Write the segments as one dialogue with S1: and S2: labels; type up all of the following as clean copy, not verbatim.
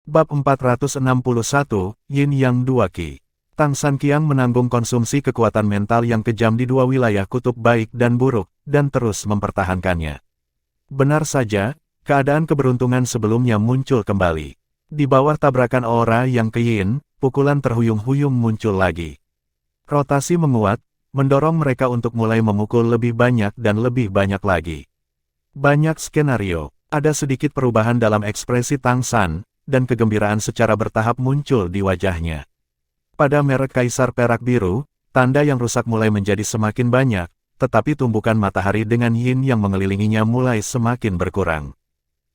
S1: Bab 461, Yin Yang Dua Qi. Tang San Qiang menanggung konsumsi kekuatan mental yang kejam di dua wilayah kutub baik dan buruk, dan terus mempertahankannya. Benar saja, keadaan keberuntungan sebelumnya muncul kembali. Di bawah tabrakan aura yang ke Yin, pukulan terhuyung-huyung muncul lagi. Rotasi menguat, mendorong mereka untuk mulai memukul lebih banyak dan lebih banyak lagi. Banyak skenario, ada sedikit perubahan dalam ekspresi Tang San, dan kegembiraan secara bertahap muncul di wajahnya. Pada merek Kaisar Perak Biru, tanda yang rusak mulai menjadi semakin banyak, tetapi tumbukan matahari dengan yin yang mengelilinginya mulai semakin berkurang.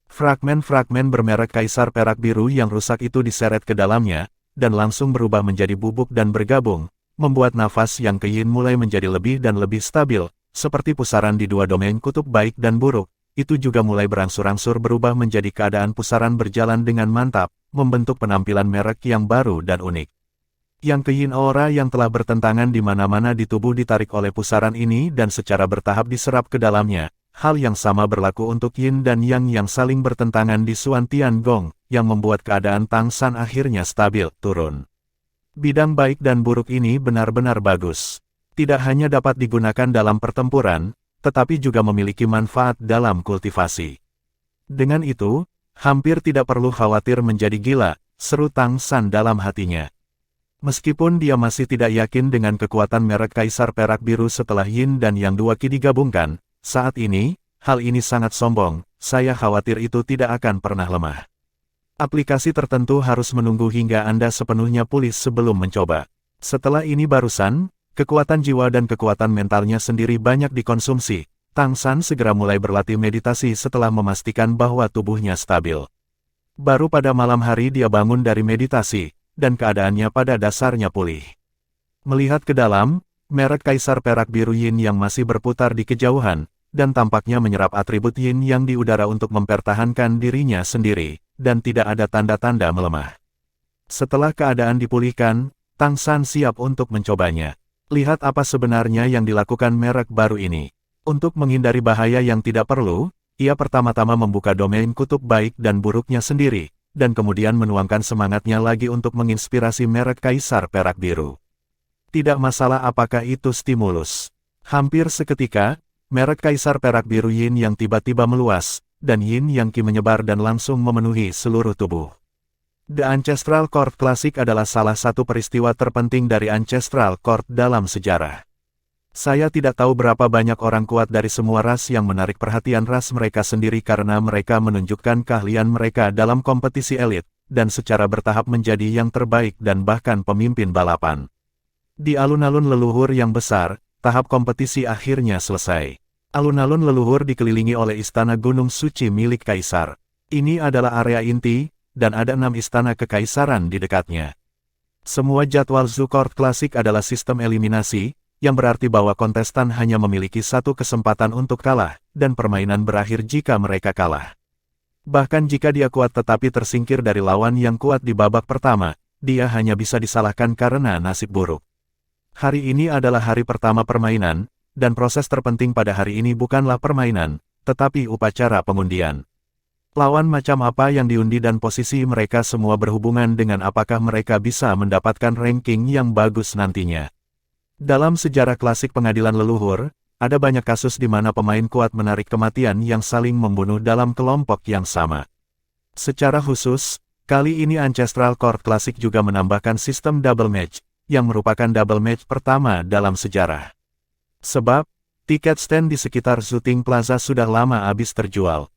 S1: Fragmen-fragmen bermerek Kaisar Perak Biru yang rusak itu diseret ke dalamnya, dan langsung berubah menjadi bubuk dan bergabung, membuat nafas yang ke yin mulai menjadi lebih dan lebih stabil, seperti pusaran di dua domain kutub baik dan buruk. Itu juga mulai berangsur-angsur berubah menjadi keadaan pusaran berjalan dengan mantap, membentuk penampilan merek yang baru dan unik. Yang ke yin aura yang telah bertentangan di mana-mana di tubuh ditarik oleh pusaran ini dan secara bertahap diserap ke dalamnya. Hal yang sama berlaku untuk yin dan yang saling bertentangan di Suan Tian Gong, yang membuat keadaan Tang San akhirnya stabil, turun. Bidang baik dan buruk ini benar-benar bagus. Tidak hanya dapat digunakan dalam pertempuran, tetapi juga memiliki manfaat dalam kultivasi. Dengan itu, hampir tidak perlu khawatir menjadi gila, seru Tang San dalam hatinya. Meskipun dia masih tidak yakin dengan kekuatan merek Kaisar Perak Biru setelah Yin dan Yang Dua Qi digabungkan, saat ini, hal ini sangat sombong, saya khawatir itu tidak akan pernah lemah. Aplikasi tertentu harus menunggu hingga Anda sepenuhnya pulih sebelum mencoba. Setelah ini barusan, kekuatan jiwa dan kekuatan mentalnya sendiri banyak dikonsumsi. Tang San segera mulai berlatih meditasi setelah memastikan bahwa tubuhnya stabil. Baru pada malam hari dia bangun dari meditasi, dan keadaannya pada dasarnya pulih. Melihat ke dalam, merek Kaisar Perak Biru Yin yang masih berputar di kejauhan, dan tampaknya menyerap atribut Yin yang di udara untuk mempertahankan dirinya sendiri, dan tidak ada tanda-tanda melemah. Setelah keadaan dipulihkan, Tang San siap untuk mencobanya. Lihat apa sebenarnya yang dilakukan merek baru ini. Untuk menghindari bahaya yang tidak perlu, ia pertama-tama membuka domain kutub baik dan buruknya sendiri, dan kemudian menuangkan semangatnya lagi untuk menginspirasi merek Kaisar Perak Biru. Tidak masalah apakah itu stimulus. Hampir seketika, merek Kaisar Perak Biru Yin yang tiba-tiba meluas, dan Yin yang Qi menyebar dan langsung memenuhi seluruh tubuh. The Ancestral Court Classic adalah salah satu peristiwa terpenting dari Ancestral Court dalam sejarah. Saya tidak tahu berapa banyak orang kuat dari semua ras yang menarik perhatian ras mereka sendiri karena mereka menunjukkan keahlian mereka dalam kompetisi elit, dan secara bertahap menjadi yang terbaik dan bahkan pemimpin balapan. Di alun-alun leluhur yang besar, tahap kompetisi akhirnya selesai. Alun-alun leluhur dikelilingi oleh istana Gunung Suci milik Kaisar. Ini adalah area inti, dan ada 6 istana kekaisaran di dekatnya. Semua jadwal Zoo Court Classic adalah sistem eliminasi, yang berarti bahwa kontestan hanya memiliki satu kesempatan untuk kalah, dan permainan berakhir jika mereka kalah. Bahkan jika dia kuat tetapi tersingkir dari lawan yang kuat di babak pertama, dia hanya bisa disalahkan karena nasib buruk. Hari ini adalah hari pertama permainan, dan proses terpenting pada hari ini bukanlah permainan, tetapi upacara pengundian. Lawan macam apa yang diundi dan posisi mereka semua berhubungan dengan apakah mereka bisa mendapatkan ranking yang bagus nantinya. Dalam sejarah klasik pengadilan leluhur, ada banyak kasus di mana pemain kuat menarik kematian yang saling membunuh dalam kelompok yang sama. Secara khusus, kali ini Ancestral Court Classic juga menambahkan sistem double match, yang merupakan double match pertama dalam sejarah. Sebab, tiket stand di sekitar Zooting Plaza sudah lama habis terjual.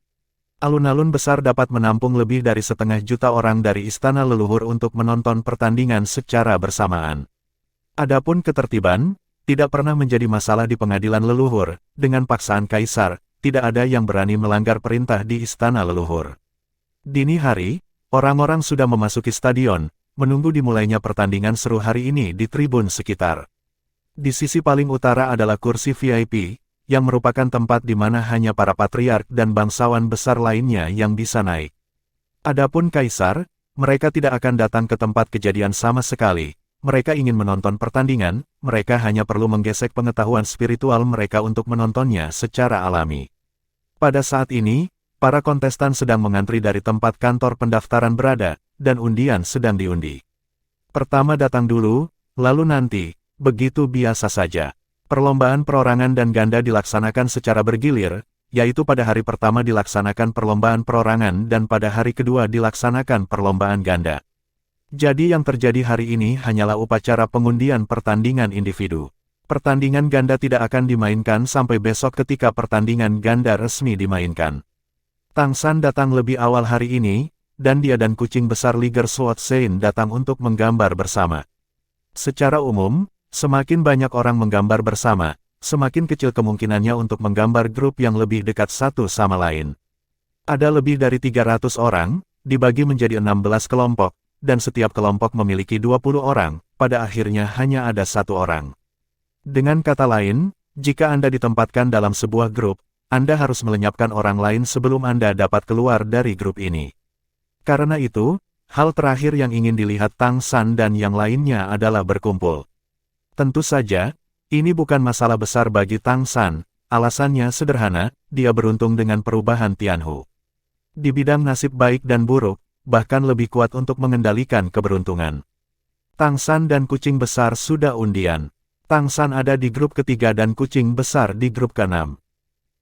S1: Alun-alun besar dapat menampung lebih dari 500.000 orang dari istana leluhur untuk menonton pertandingan secara bersamaan. Adapun ketertiban, tidak pernah menjadi masalah di pengadilan leluhur. Dengan paksaan Kaisar, tidak ada yang berani melanggar perintah di istana leluhur. Dini hari, orang-orang sudah memasuki stadion, menunggu dimulainya pertandingan seru hari ini di tribun sekitar. Di sisi paling utara adalah kursi VIP, yang merupakan tempat di mana hanya para patriark dan bangsawan besar lainnya yang bisa naik. Adapun Kaisar, mereka tidak akan datang ke tempat kejadian sama sekali. Mereka ingin menonton pertandingan, mereka hanya perlu menggesek pengetahuan spiritual mereka untuk menontonnya secara alami. Pada saat ini, para kontestan sedang mengantri dari tempat kantor pendaftaran berada, dan undian sedang diundi. Pertama datang dulu, lalu nanti, begitu biasa saja. Perlombaan perorangan dan ganda dilaksanakan secara bergilir, yaitu pada hari pertama dilaksanakan perlombaan perorangan dan pada hari kedua dilaksanakan perlombaan ganda. Jadi yang terjadi hari ini hanyalah upacara pengundian pertandingan individu. Pertandingan ganda tidak akan dimainkan sampai besok ketika pertandingan ganda resmi dimainkan. Tang San datang lebih awal hari ini, dan dia dan kucing besar Liger Sword Sein datang untuk menggambar bersama. Secara umum, semakin banyak orang menggambar bersama, semakin kecil kemungkinannya untuk menggambar grup yang lebih dekat satu sama lain. Ada lebih dari 300 orang, dibagi menjadi 16 kelompok, dan setiap kelompok memiliki 20 orang, pada akhirnya hanya ada satu orang. Dengan kata lain, jika Anda ditempatkan dalam sebuah grup, Anda harus melenyapkan orang lain sebelum Anda dapat keluar dari grup ini. Karena itu, hal terakhir yang ingin dilihat Tang San dan yang lainnya adalah berkumpul. Tentu saja, ini bukan masalah besar bagi Tang San, alasannya sederhana, dia beruntung dengan perubahan Tianhu. Di bidang nasib baik dan buruk, bahkan lebih kuat untuk mengendalikan keberuntungan. Tang San dan kucing besar sudah undian. Tang San ada di grup ketiga dan kucing besar di grup ke-6.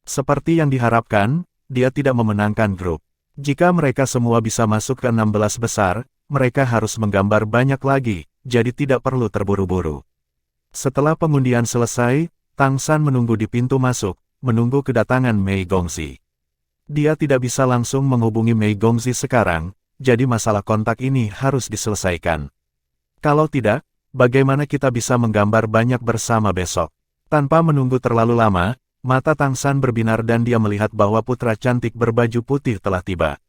S1: Seperti yang diharapkan, dia tidak memenangkan grup. Jika mereka semua bisa masuk ke 16 besar, mereka harus menggambar banyak lagi, jadi tidak perlu terburu-buru. Setelah pengundian selesai, Tang San menunggu di pintu masuk, menunggu kedatangan Mei Gongxi. Dia tidak bisa langsung menghubungi Mei Gongxi sekarang, jadi masalah kontak ini harus diselesaikan. Kalau tidak, bagaimana kita bisa menggambar banyak bersama besok? Tanpa menunggu terlalu lama, mata Tang San berbinar dan dia melihat bahwa putra cantik berbaju putih telah tiba.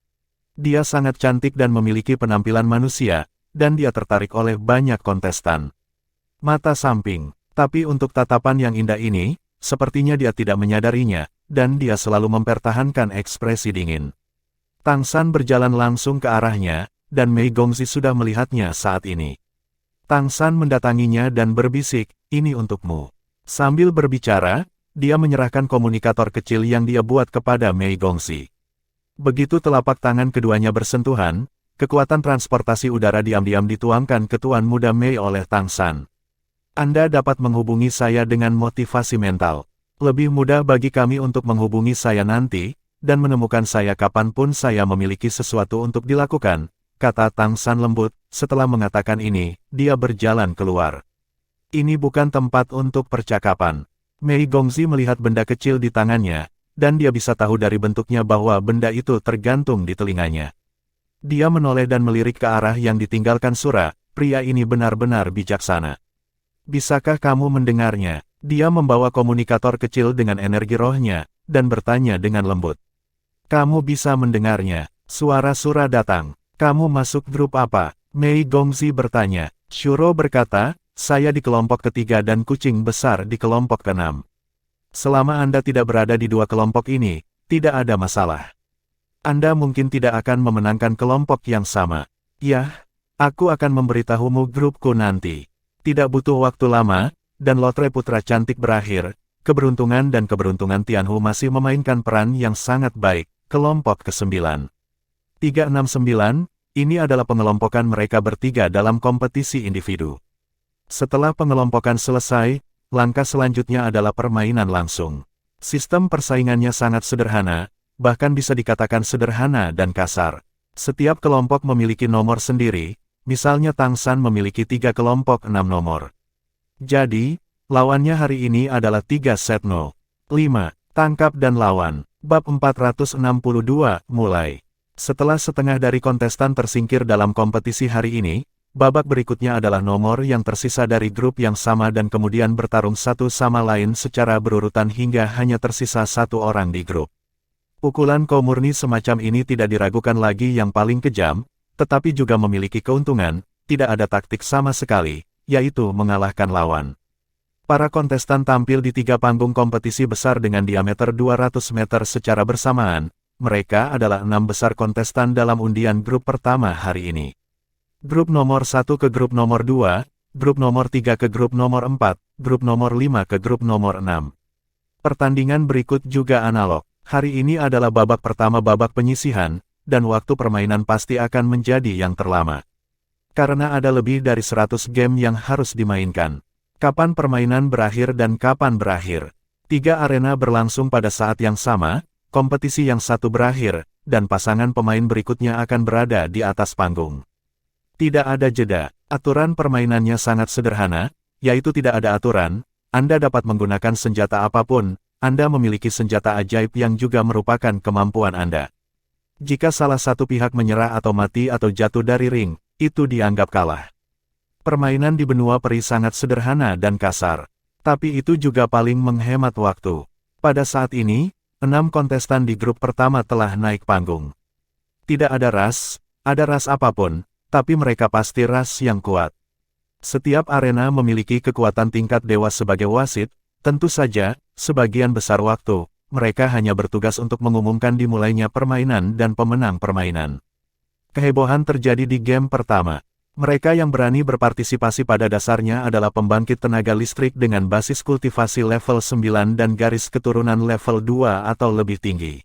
S1: Dia sangat cantik dan memiliki penampilan manusia, dan dia tertarik oleh banyak kontestan. Mata samping, tapi untuk tatapan yang indah ini, sepertinya dia tidak menyadarinya, dan dia selalu mempertahankan ekspresi dingin. Tang San berjalan langsung ke arahnya, dan Mei Gongxi sudah melihatnya saat ini. Tang San mendatanginya dan berbisik, "Ini untukmu." Sambil berbicara, dia menyerahkan komunikator kecil yang dia buat kepada Mei Gongxi. Begitu telapak tangan keduanya bersentuhan, kekuatan transportasi udara diam-diam dituangkan ke Tuan Muda Mei oleh Tang San. Anda dapat menghubungi saya dengan motivasi mental. Lebih mudah bagi kami untuk menghubungi saya nanti, dan menemukan saya kapanpun saya memiliki sesuatu untuk dilakukan, kata Tang San lembut. Setelah mengatakan ini, dia berjalan keluar. Ini bukan tempat untuk percakapan. Mei Gongxi melihat benda kecil di tangannya, dan dia bisa tahu dari bentuknya bahwa benda itu tergantung di telinganya. Dia menoleh dan melirik ke arah yang ditinggalkan Sura. Pria ini benar-benar bijaksana. Bisakah kamu mendengarnya? Dia membawa komunikator kecil dengan energi rohnya, dan bertanya dengan lembut. Kamu bisa mendengarnya. Suara Sura datang. Kamu masuk grup apa? Mei Gongxi bertanya. Shuro berkata, saya di kelompok ketiga dan kucing besar di kelompok ke-6. Selama Anda tidak berada di dua kelompok ini, tidak ada masalah. Anda mungkin tidak akan memenangkan kelompok yang sama. Yah, aku akan memberitahumu grupku nanti. Tidak butuh waktu lama, dan lotre putra cantik berakhir. Keberuntungan dan keberuntungan Tianhu masih memainkan peran yang sangat baik. Kelompok ke-9. 369, ini adalah pengelompokan mereka bertiga dalam kompetisi individu. Setelah pengelompokan selesai, langkah selanjutnya adalah permainan langsung. Sistem persaingannya sangat sederhana, bahkan bisa dikatakan sederhana dan kasar. Setiap kelompok memiliki nomor sendiri, misalnya Tang San memiliki 3 kelompok 6 nomor. Jadi, lawannya hari ini adalah 3 set 5. Tangkap dan lawan. Bab 462, mulai. Setelah setengah dari kontestan tersingkir dalam kompetisi hari ini, babak berikutnya adalah nomor yang tersisa dari grup yang sama dan kemudian bertarung satu sama lain secara berurutan hingga hanya tersisa satu orang di grup. Pukulan murni semacam ini tidak diragukan lagi yang paling kejam, tetapi juga memiliki keuntungan, tidak ada taktik sama sekali, yaitu mengalahkan lawan. Para kontestan tampil di 3 panggung kompetisi besar dengan diameter 200 meter secara bersamaan. Mereka adalah 6 besar kontestan dalam undian grup pertama hari ini. Grup nomor 1 ke grup nomor 2, grup nomor 3 ke grup nomor 4, grup nomor 5 ke grup nomor 6. Pertandingan berikut juga analog. Hari ini adalah babak pertama babak penyisihan, dan waktu permainan pasti akan menjadi yang terlama. Karena ada lebih dari 100 game yang harus dimainkan. Kapan permainan berakhir dan kapan berakhir? 3 arena berlangsung pada saat yang sama, kompetisi yang satu berakhir, dan pasangan pemain berikutnya akan berada di atas panggung. Tidak ada jeda, aturan permainannya sangat sederhana, yaitu tidak ada aturan, Anda dapat menggunakan senjata apapun, Anda memiliki senjata ajaib yang juga merupakan kemampuan Anda. Jika salah satu pihak menyerah atau mati atau jatuh dari ring, itu dianggap kalah. Permainan di benua peri sangat sederhana dan kasar, tapi itu juga paling menghemat waktu. Pada saat ini, 6 kontestan di grup pertama telah naik panggung. Tidak ada ras apapun, tapi mereka pasti ras yang kuat. Setiap arena memiliki kekuatan tingkat dewa sebagai wasit, tentu saja, sebagian besar waktu, mereka hanya bertugas untuk mengumumkan dimulainya permainan dan pemenang permainan. Kehebohan terjadi di game pertama. Mereka yang berani berpartisipasi pada dasarnya adalah pembangkit tenaga listrik dengan basis kultivasi level 9 dan garis keturunan level 2 atau lebih tinggi.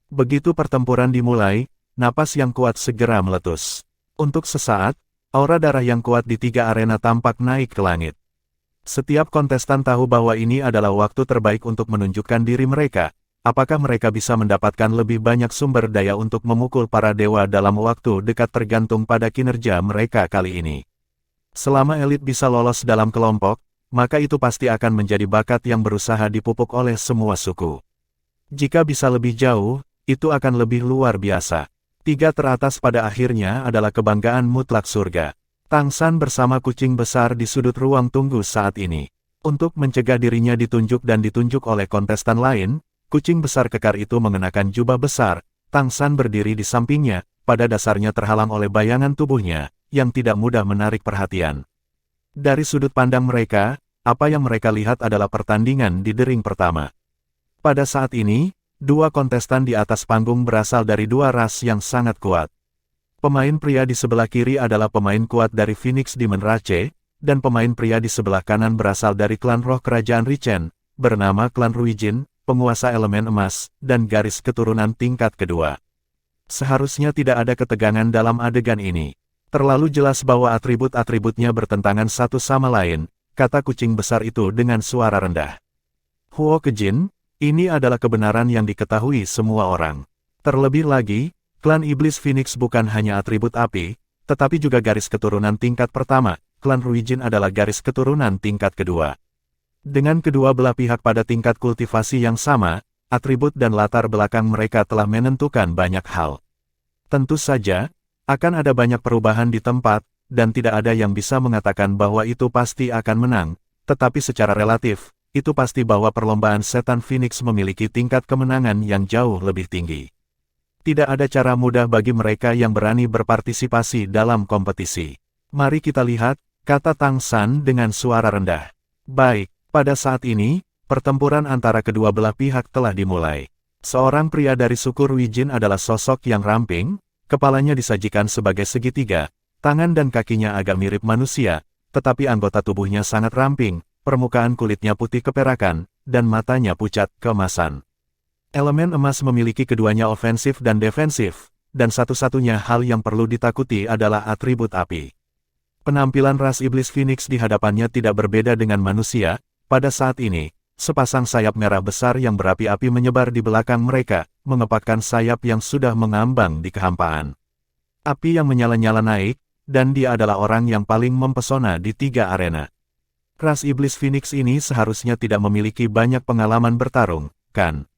S1: Begitu pertempuran dimulai, napas yang kuat segera meletus. Untuk sesaat, aura darah yang kuat di 3 arena tampak naik ke langit. Setiap kontestan tahu bahwa ini adalah waktu terbaik untuk menunjukkan diri mereka, apakah mereka bisa mendapatkan lebih banyak sumber daya untuk memukul para dewa dalam waktu dekat tergantung pada kinerja mereka kali ini. Selama elit bisa lolos dalam kelompok, maka itu pasti akan menjadi bakat yang berusaha dipupuk oleh semua suku. Jika bisa lebih jauh, itu akan lebih luar biasa. 3 teratas pada akhirnya adalah kebanggaan mutlak surga. Tang San bersama kucing besar di sudut ruang tunggu saat ini. Untuk mencegah dirinya ditunjuk oleh kontestan lain, kucing besar kekar itu mengenakan jubah besar. Tang San berdiri di sampingnya, pada dasarnya terhalang oleh bayangan tubuhnya, yang tidak mudah menarik perhatian. Dari sudut pandang mereka, apa yang mereka lihat adalah pertandingan di ring pertama. Pada saat ini, 2 kontestan di atas panggung berasal dari 2 ras yang sangat kuat. Pemain pria di sebelah kiri adalah pemain kuat dari Phoenix Demon Rache, dan pemain pria di sebelah kanan berasal dari klan roh kerajaan Richen, bernama klan Ruijin, penguasa elemen emas, dan garis keturunan tingkat kedua. Seharusnya tidak ada ketegangan dalam adegan ini. Terlalu jelas bahwa atribut-atributnya bertentangan satu sama lain, kata kucing besar itu dengan suara rendah. Huo Kejin, ini adalah kebenaran yang diketahui semua orang. Terlebih lagi, klan iblis Phoenix bukan hanya atribut api, tetapi juga garis keturunan tingkat pertama, klan Ruijin adalah garis keturunan tingkat kedua. Dengan kedua belah pihak pada tingkat kultivasi yang sama, atribut dan latar belakang mereka telah menentukan banyak hal. Tentu saja, akan ada banyak perubahan di tempat, dan tidak ada yang bisa mengatakan bahwa itu pasti akan menang, tetapi secara relatif, itu pasti bahwa perlombaan setan Phoenix memiliki tingkat kemenangan yang jauh lebih tinggi. Tidak ada cara mudah bagi mereka yang berani berpartisipasi dalam kompetisi. Mari kita lihat, kata Tang San dengan suara rendah. Baik, pada saat ini, pertempuran antara kedua belah pihak telah dimulai. Seorang pria dari suku Ruijin adalah sosok yang ramping, kepalanya disajikan sebagai segitiga, tangan dan kakinya agak mirip manusia, tetapi anggota tubuhnya sangat ramping, permukaan kulitnya putih keperakan, dan matanya pucat keemasan. Elemen emas memiliki keduanya ofensif dan defensif, dan satu-satunya hal yang perlu ditakuti adalah atribut api. Penampilan ras iblis Phoenix di hadapannya tidak berbeda dengan manusia. Pada saat ini, sepasang sayap merah besar yang berapi-api menyebar di belakang mereka, mengepakkan sayap yang sudah mengambang di kehampaan. Api yang menyala-nyala naik, dan dia adalah orang yang paling mempesona di 3 arena. Ras iblis Phoenix ini seharusnya tidak memiliki banyak pengalaman bertarung, kan?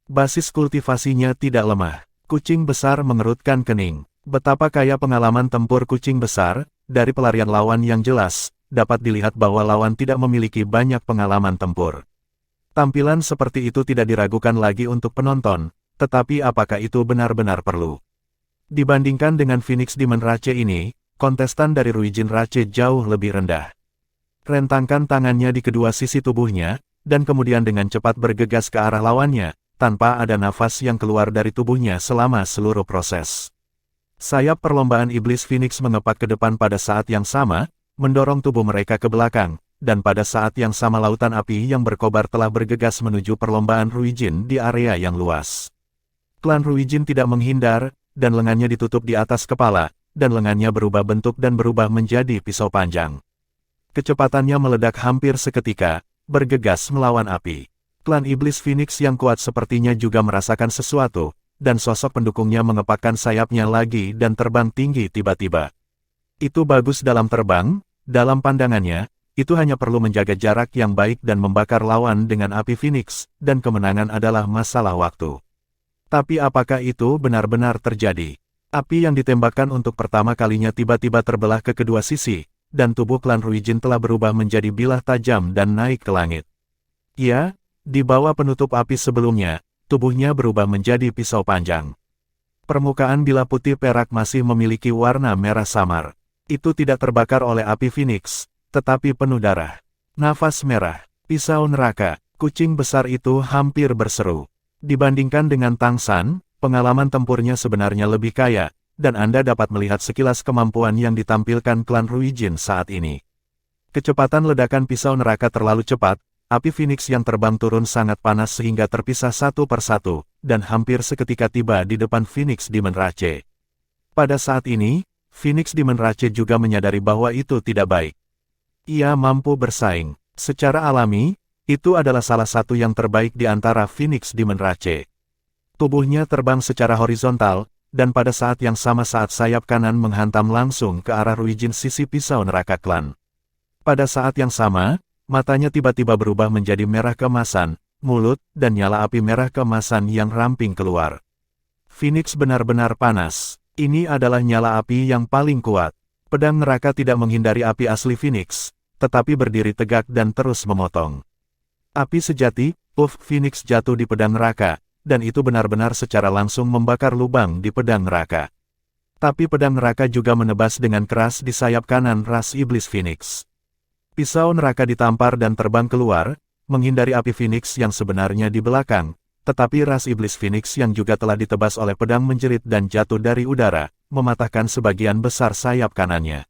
S1: Basis kultivasinya tidak lemah. Kucing besar mengerutkan kening. Betapa kaya pengalaman tempur kucing besar, dari pelarian lawan yang jelas, dapat dilihat bahwa lawan tidak memiliki banyak pengalaman tempur. Tampilan seperti itu tidak diragukan lagi untuk penonton, tetapi apakah itu benar-benar perlu? Dibandingkan dengan Phoenix Demon Rache ini, kontestan dari Ruijin Rache jauh lebih rendah. Rentangkan tangannya di kedua sisi tubuhnya, dan kemudian dengan cepat bergegas ke arah lawannya, tanpa ada nafas yang keluar dari tubuhnya selama seluruh proses. Sayap perlombaan iblis Phoenix mengepak ke depan pada saat yang sama, mendorong tubuh mereka ke belakang, dan pada saat yang sama lautan api yang berkobar telah bergegas menuju perlombaan Ruijin di area yang luas. Klan Ruijin tidak menghindar, dan lengannya ditutup di atas kepala, dan lengannya berubah bentuk dan berubah menjadi pisau panjang. Kecepatannya meledak hampir seketika, bergegas melawan api. Klan Iblis Phoenix yang kuat sepertinya juga merasakan sesuatu, dan sosok pendukungnya mengepakkan sayapnya lagi dan terbang tinggi tiba-tiba. Itu bagus dalam terbang, dalam pandangannya, itu hanya perlu menjaga jarak yang baik dan membakar lawan dengan api Phoenix, dan kemenangan adalah masalah waktu. Tapi apakah itu benar-benar terjadi? Api yang ditembakkan untuk pertama kalinya tiba-tiba terbelah ke kedua sisi, dan tubuh klan Ruijin telah berubah menjadi bilah tajam dan naik ke langit. Ya, di bawah penutup api sebelumnya, tubuhnya berubah menjadi pisau panjang. Permukaan bilah putih perak masih memiliki warna merah samar. Itu tidak terbakar oleh api Phoenix, tetapi penuh darah. Nafas merah, pisau neraka, kucing besar itu hampir berseru. Dibandingkan dengan Tang San, pengalaman tempurnya sebenarnya lebih kaya, dan Anda dapat melihat sekilas kemampuan yang ditampilkan klan Ruijin saat ini. Kecepatan ledakan pisau neraka terlalu cepat, api Phoenix yang terbang turun sangat panas sehingga terpisah satu persatu, dan hampir seketika tiba di depan Phoenix Demon Rache. Pada saat ini, Phoenix Demon Rache juga menyadari bahwa itu tidak baik. Ia mampu bersaing. Secara alami, itu adalah salah satu yang terbaik di antara Phoenix Demon Rache. Tubuhnya terbang secara horizontal, dan pada saat yang sama saat sayap kanan menghantam langsung ke arah Ruijin sisi pisau neraka klan. Pada saat yang sama, matanya tiba-tiba berubah menjadi merah keemasan, mulut, dan nyala api merah keemasan yang ramping keluar. Phoenix benar-benar panas. Ini adalah nyala api yang paling kuat. Pedang neraka tidak menghindari api asli Phoenix, tetapi berdiri tegak dan terus memotong. Api sejati, Phoenix jatuh di pedang neraka, dan itu benar-benar secara langsung membakar lubang di pedang neraka. Tapi pedang neraka juga menebas dengan keras di sayap kanan ras iblis Phoenix. Pisau neraka ditampar dan terbang keluar, menghindari api Phoenix yang sebenarnya di belakang, tetapi ras iblis Phoenix yang juga telah ditebas oleh pedang menjerit dan jatuh dari udara, mematahkan sebagian besar sayap kanannya.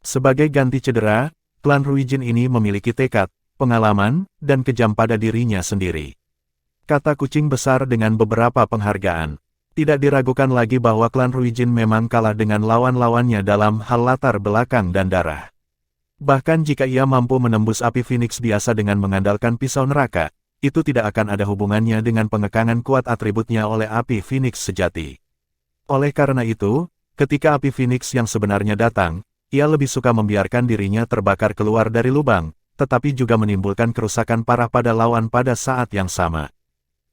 S1: Sebagai ganti cedera, klan Ruijin ini memiliki tekad, pengalaman, dan kejam pada dirinya sendiri. Kata kucing besar dengan beberapa penghargaan. Tidak diragukan lagi bahwa klan Ruijin memang kalah dengan lawan-lawannya dalam hal latar belakang dan darah. Bahkan jika ia mampu menembus api Phoenix biasa dengan mengandalkan pisau neraka, itu tidak akan ada hubungannya dengan pengekangan kuat atributnya oleh api Phoenix sejati. Oleh karena itu, ketika api Phoenix yang sebenarnya datang, ia lebih suka membiarkan dirinya terbakar keluar dari lubang, tetapi juga menimbulkan kerusakan parah pada lawan pada saat yang sama.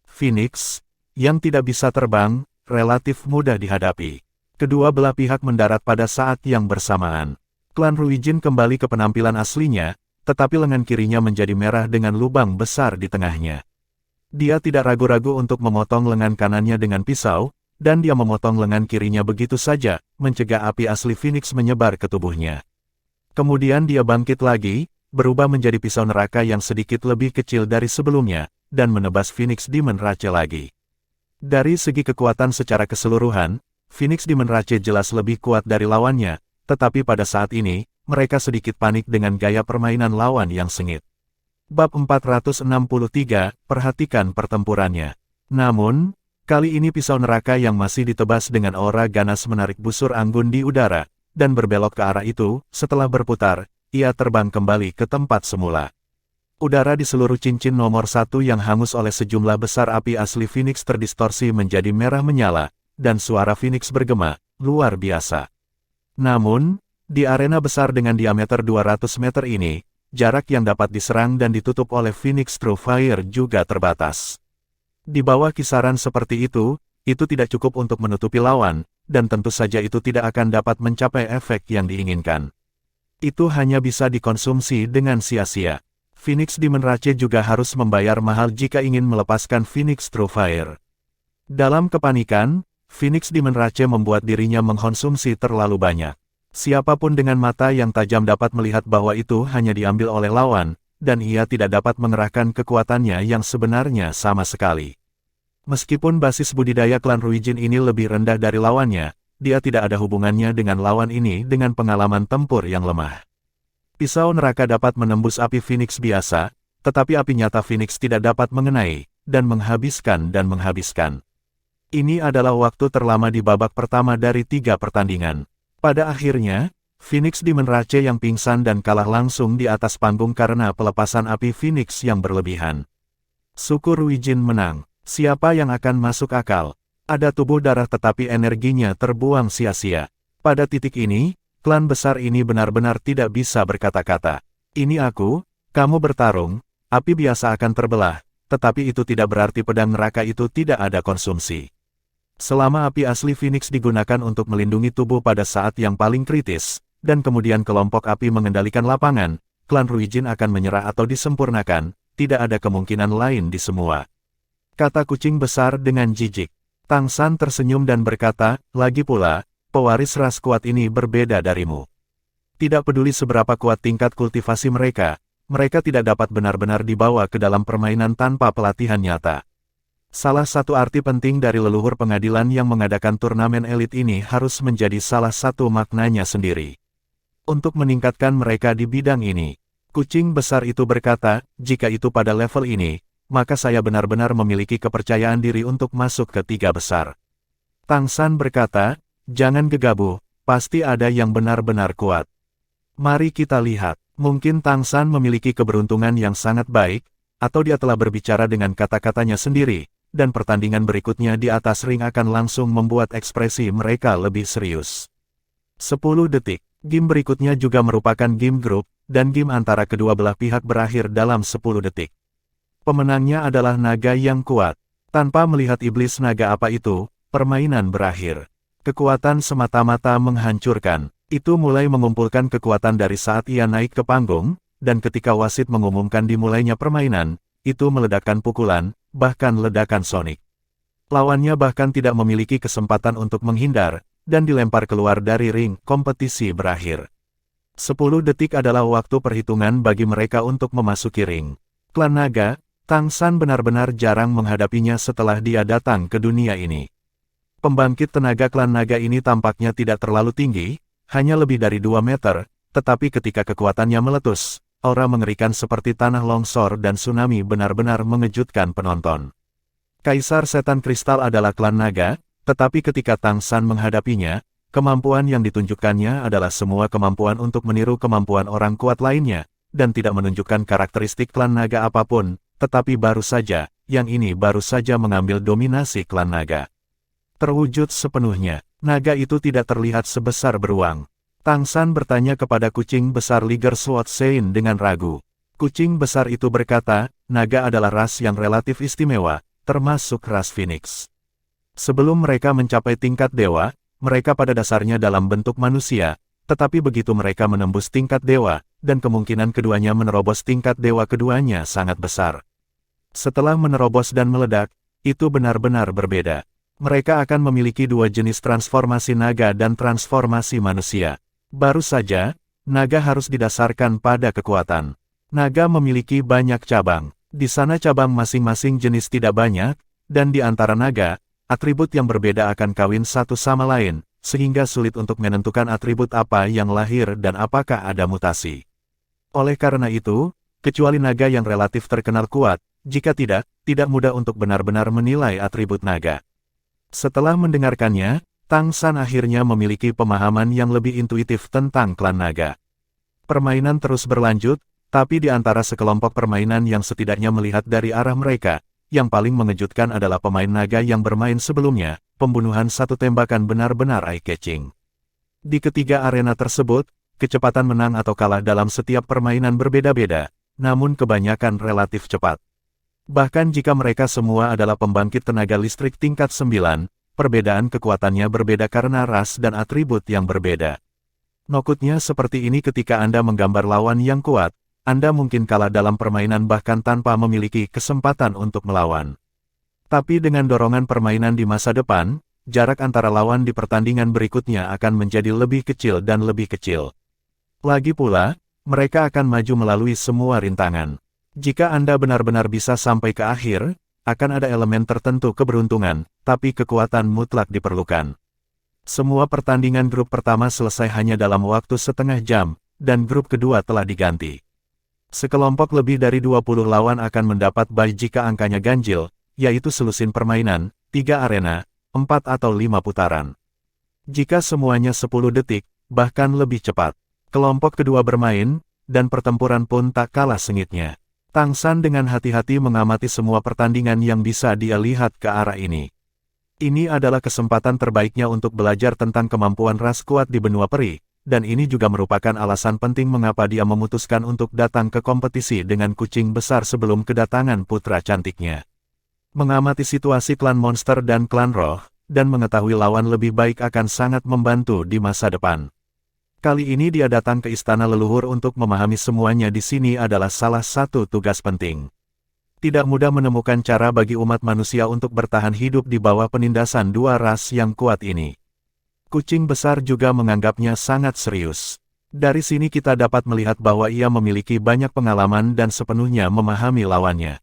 S1: Phoenix, yang tidak bisa terbang, relatif mudah dihadapi. Kedua belah pihak mendarat pada saat yang bersamaan. Klan Ruijin kembali ke penampilan aslinya, tetapi lengan kirinya menjadi merah dengan lubang besar di tengahnya. Dia tidak ragu-ragu untuk memotong lengan kanannya dengan pisau, dan dia memotong lengan kirinya begitu saja, mencegah api asli Phoenix menyebar ke tubuhnya. Kemudian dia bangkit lagi, berubah menjadi pisau neraka yang sedikit lebih kecil dari sebelumnya, dan menebas Phoenix Demon Rache lagi. Dari segi kekuatan secara keseluruhan, Phoenix Demon Rache jelas lebih kuat dari lawannya, tetapi pada saat ini, mereka sedikit panik dengan gaya permainan lawan yang sengit. Bab 463, perhatikan pertempurannya. Namun, kali ini pisau neraka yang masih ditebas dengan aura ganas menarik busur anggun di udara, dan berbelok ke arah itu, setelah berputar, ia terbang kembali ke tempat semula. Udara di seluruh cincin nomor 1 yang hangus oleh sejumlah besar api asli Phoenix terdistorsi menjadi merah menyala, dan suara Phoenix bergema, luar biasa. Namun, di arena besar dengan diameter 200 meter ini, jarak yang dapat diserang dan ditutup oleh Phoenix True Fire juga terbatas. Di bawah kisaran seperti itu tidak cukup untuk menutupi lawan, dan tentu saja itu tidak akan dapat mencapai efek yang diinginkan. Itu hanya bisa dikonsumsi dengan sia-sia. Phoenix Demon Rache juga harus membayar mahal jika ingin melepaskan Phoenix True Fire. Dalam kepanikan, Phoenix Demon Rache membuat dirinya mengkonsumsi terlalu banyak. Siapapun dengan mata yang tajam dapat melihat bahwa itu hanya diambil oleh lawan, dan ia tidak dapat mengerahkan kekuatannya yang sebenarnya sama sekali. Meskipun basis budidaya klan Ruijin ini lebih rendah dari lawannya, dia tidak ada hubungannya dengan lawan ini dengan pengalaman tempur yang lemah. Pisau neraka dapat menembus api Phoenix biasa, tetapi api nyata Phoenix tidak dapat mengenai, dan menghabiskan. Ini adalah waktu terlama di babak pertama dari 3 pertandingan. Pada akhirnya, Phoenix Demon Rache yang pingsan dan kalah langsung di atas panggung karena pelepasan api Phoenix yang berlebihan. Suku Ruijin menang. Siapa yang akan masuk akal? Ada tubuh darah tetapi energinya terbuang sia-sia. Pada titik ini, klan besar ini benar-benar tidak bisa berkata-kata. Ini aku, kamu bertarung, api biasa akan terbelah, tetapi itu tidak berarti pedang neraka itu tidak ada konsumsi. Selama api asli Phoenix digunakan untuk melindungi tubuh pada saat yang paling kritis, dan kemudian kelompok api mengendalikan lapangan, klan Ruijin akan menyerah atau disempurnakan, tidak ada kemungkinan lain di semua. Kata kucing besar dengan jijik. Tang San tersenyum dan berkata, lagi pula, pewaris ras kuat ini berbeda darimu. Tidak peduli seberapa kuat tingkat kultivasi mereka tidak dapat benar-benar dibawa ke dalam permainan tanpa pelatihan nyata. Salah satu arti penting dari leluhur pengadilan yang mengadakan turnamen elit ini harus menjadi salah satu maknanya sendiri. Untuk meningkatkan mereka di bidang ini, kucing besar itu berkata, jika itu pada level ini, maka saya benar-benar memiliki kepercayaan diri untuk masuk ke 3 besar. Tang San berkata, jangan gegabah, pasti ada yang benar-benar kuat. Mari kita lihat, mungkin Tang San memiliki keberuntungan yang sangat baik, atau dia telah berbicara dengan kata-katanya sendiri, dan pertandingan berikutnya di atas ring akan langsung membuat ekspresi mereka lebih serius. 10 detik. Game berikutnya juga merupakan game grup, dan game antara kedua belah pihak berakhir dalam 10 detik. Pemenangnya adalah naga yang kuat. Tanpa melihat iblis naga apa itu, permainan berakhir. Kekuatan semata-mata menghancurkan. Itu mulai mengumpulkan kekuatan dari saat ia naik ke panggung, dan ketika wasit mengumumkan dimulainya permainan, itu meledakkan pukulan, bahkan ledakan sonik. Lawannya bahkan tidak memiliki kesempatan untuk menghindar, dan dilempar keluar dari ring. Kompetisi berakhir. 10 detik adalah waktu perhitungan bagi mereka untuk memasuki ring. Klan Naga, Tang San benar-benar jarang menghadapinya setelah dia datang ke dunia ini. Pembangkit tenaga klan Naga ini tampaknya tidak terlalu tinggi, hanya lebih dari 2 meter, tetapi ketika kekuatannya meletus, aura mengerikan seperti tanah longsor dan tsunami benar-benar mengejutkan penonton. Kaisar Setan Kristal adalah klan Naga, tetapi ketika Tang San menghadapinya, kemampuan yang ditunjukkannya adalah semua kemampuan untuk meniru kemampuan orang kuat lainnya, dan tidak menunjukkan karakteristik klan Naga apapun, tetapi baru saja, yang ini baru saja mengambil dominasi klan Naga. Terwujud sepenuhnya, naga itu tidak terlihat sebesar beruang. Tang San bertanya kepada kucing besar Liger Sword Sein dengan ragu. Kucing besar itu berkata, naga adalah ras yang relatif istimewa, termasuk ras Phoenix. Sebelum mereka mencapai tingkat dewa, mereka pada dasarnya dalam bentuk manusia, tetapi begitu mereka menembus tingkat dewa, dan kemungkinan keduanya menerobos tingkat dewa keduanya sangat besar. Setelah menerobos dan meledak, itu benar-benar berbeda. Mereka akan memiliki 2 jenis transformasi naga dan transformasi manusia. Baru saja, naga harus didasarkan pada kekuatan. Naga memiliki banyak cabang. Di sana cabang masing-masing jenis tidak banyak, dan di antara naga, atribut yang berbeda akan kawin satu sama lain, sehingga sulit untuk menentukan atribut apa yang lahir dan apakah ada mutasi. Oleh karena itu, kecuali naga yang relatif terkenal kuat, jika tidak mudah untuk benar-benar menilai atribut naga. Setelah mendengarkannya, Tang San akhirnya memiliki pemahaman yang lebih intuitif tentang klan naga. Permainan terus berlanjut, tapi di antara sekelompok permainan yang setidaknya melihat dari arah mereka, yang paling mengejutkan adalah pemain naga yang bermain sebelumnya, pembunuhan satu tembakan benar-benar eye-catching. Di ketiga arena tersebut, kecepatan menang atau kalah dalam setiap permainan berbeda-beda, namun kebanyakan relatif cepat. Bahkan jika mereka semua adalah pembangkit tenaga listrik tingkat 9, perbedaan kekuatannya berbeda karena ras dan atribut yang berbeda. Nokutnya seperti ini ketika Anda menggambar lawan yang kuat, Anda mungkin kalah dalam permainan bahkan tanpa memiliki kesempatan untuk melawan. Tapi dengan dorongan permainan di masa depan, jarak antara lawan di pertandingan berikutnya akan menjadi lebih kecil dan lebih kecil. Lagi pula, mereka akan maju melalui semua rintangan. Jika Anda benar-benar bisa sampai ke akhir, akan ada elemen tertentu keberuntungan, tapi kekuatan mutlak diperlukan. Semua pertandingan grup pertama selesai hanya dalam waktu setengah jam, dan grup kedua telah diganti. Sekelompok lebih dari 20 lawan akan mendapat bye jika angkanya ganjil, yaitu selusin permainan, 3 arena, 4 atau 5 putaran. Jika semuanya 10 detik, bahkan lebih cepat, kelompok kedua bermain, dan pertempuran pun tak kalah sengitnya. Tang San dengan hati-hati mengamati semua pertandingan yang bisa dia lihat ke arah ini. Ini adalah kesempatan terbaiknya untuk belajar tentang kemampuan ras kuat di benua peri, dan ini juga merupakan alasan penting mengapa dia memutuskan untuk datang ke kompetisi dengan kucing besar sebelum kedatangan putra cantiknya. Mengamati situasi klan monster dan klan roh, dan mengetahui lawan lebih baik akan sangat membantu di masa depan. Kali ini dia datang ke istana leluhur untuk memahami semuanya di sini adalah salah satu tugas penting. Tidak mudah menemukan cara bagi umat manusia untuk bertahan hidup di bawah penindasan dua ras yang kuat ini. Kucing besar juga menganggapnya sangat serius. Dari sini kita dapat melihat bahwa ia memiliki banyak pengalaman dan sepenuhnya memahami lawannya.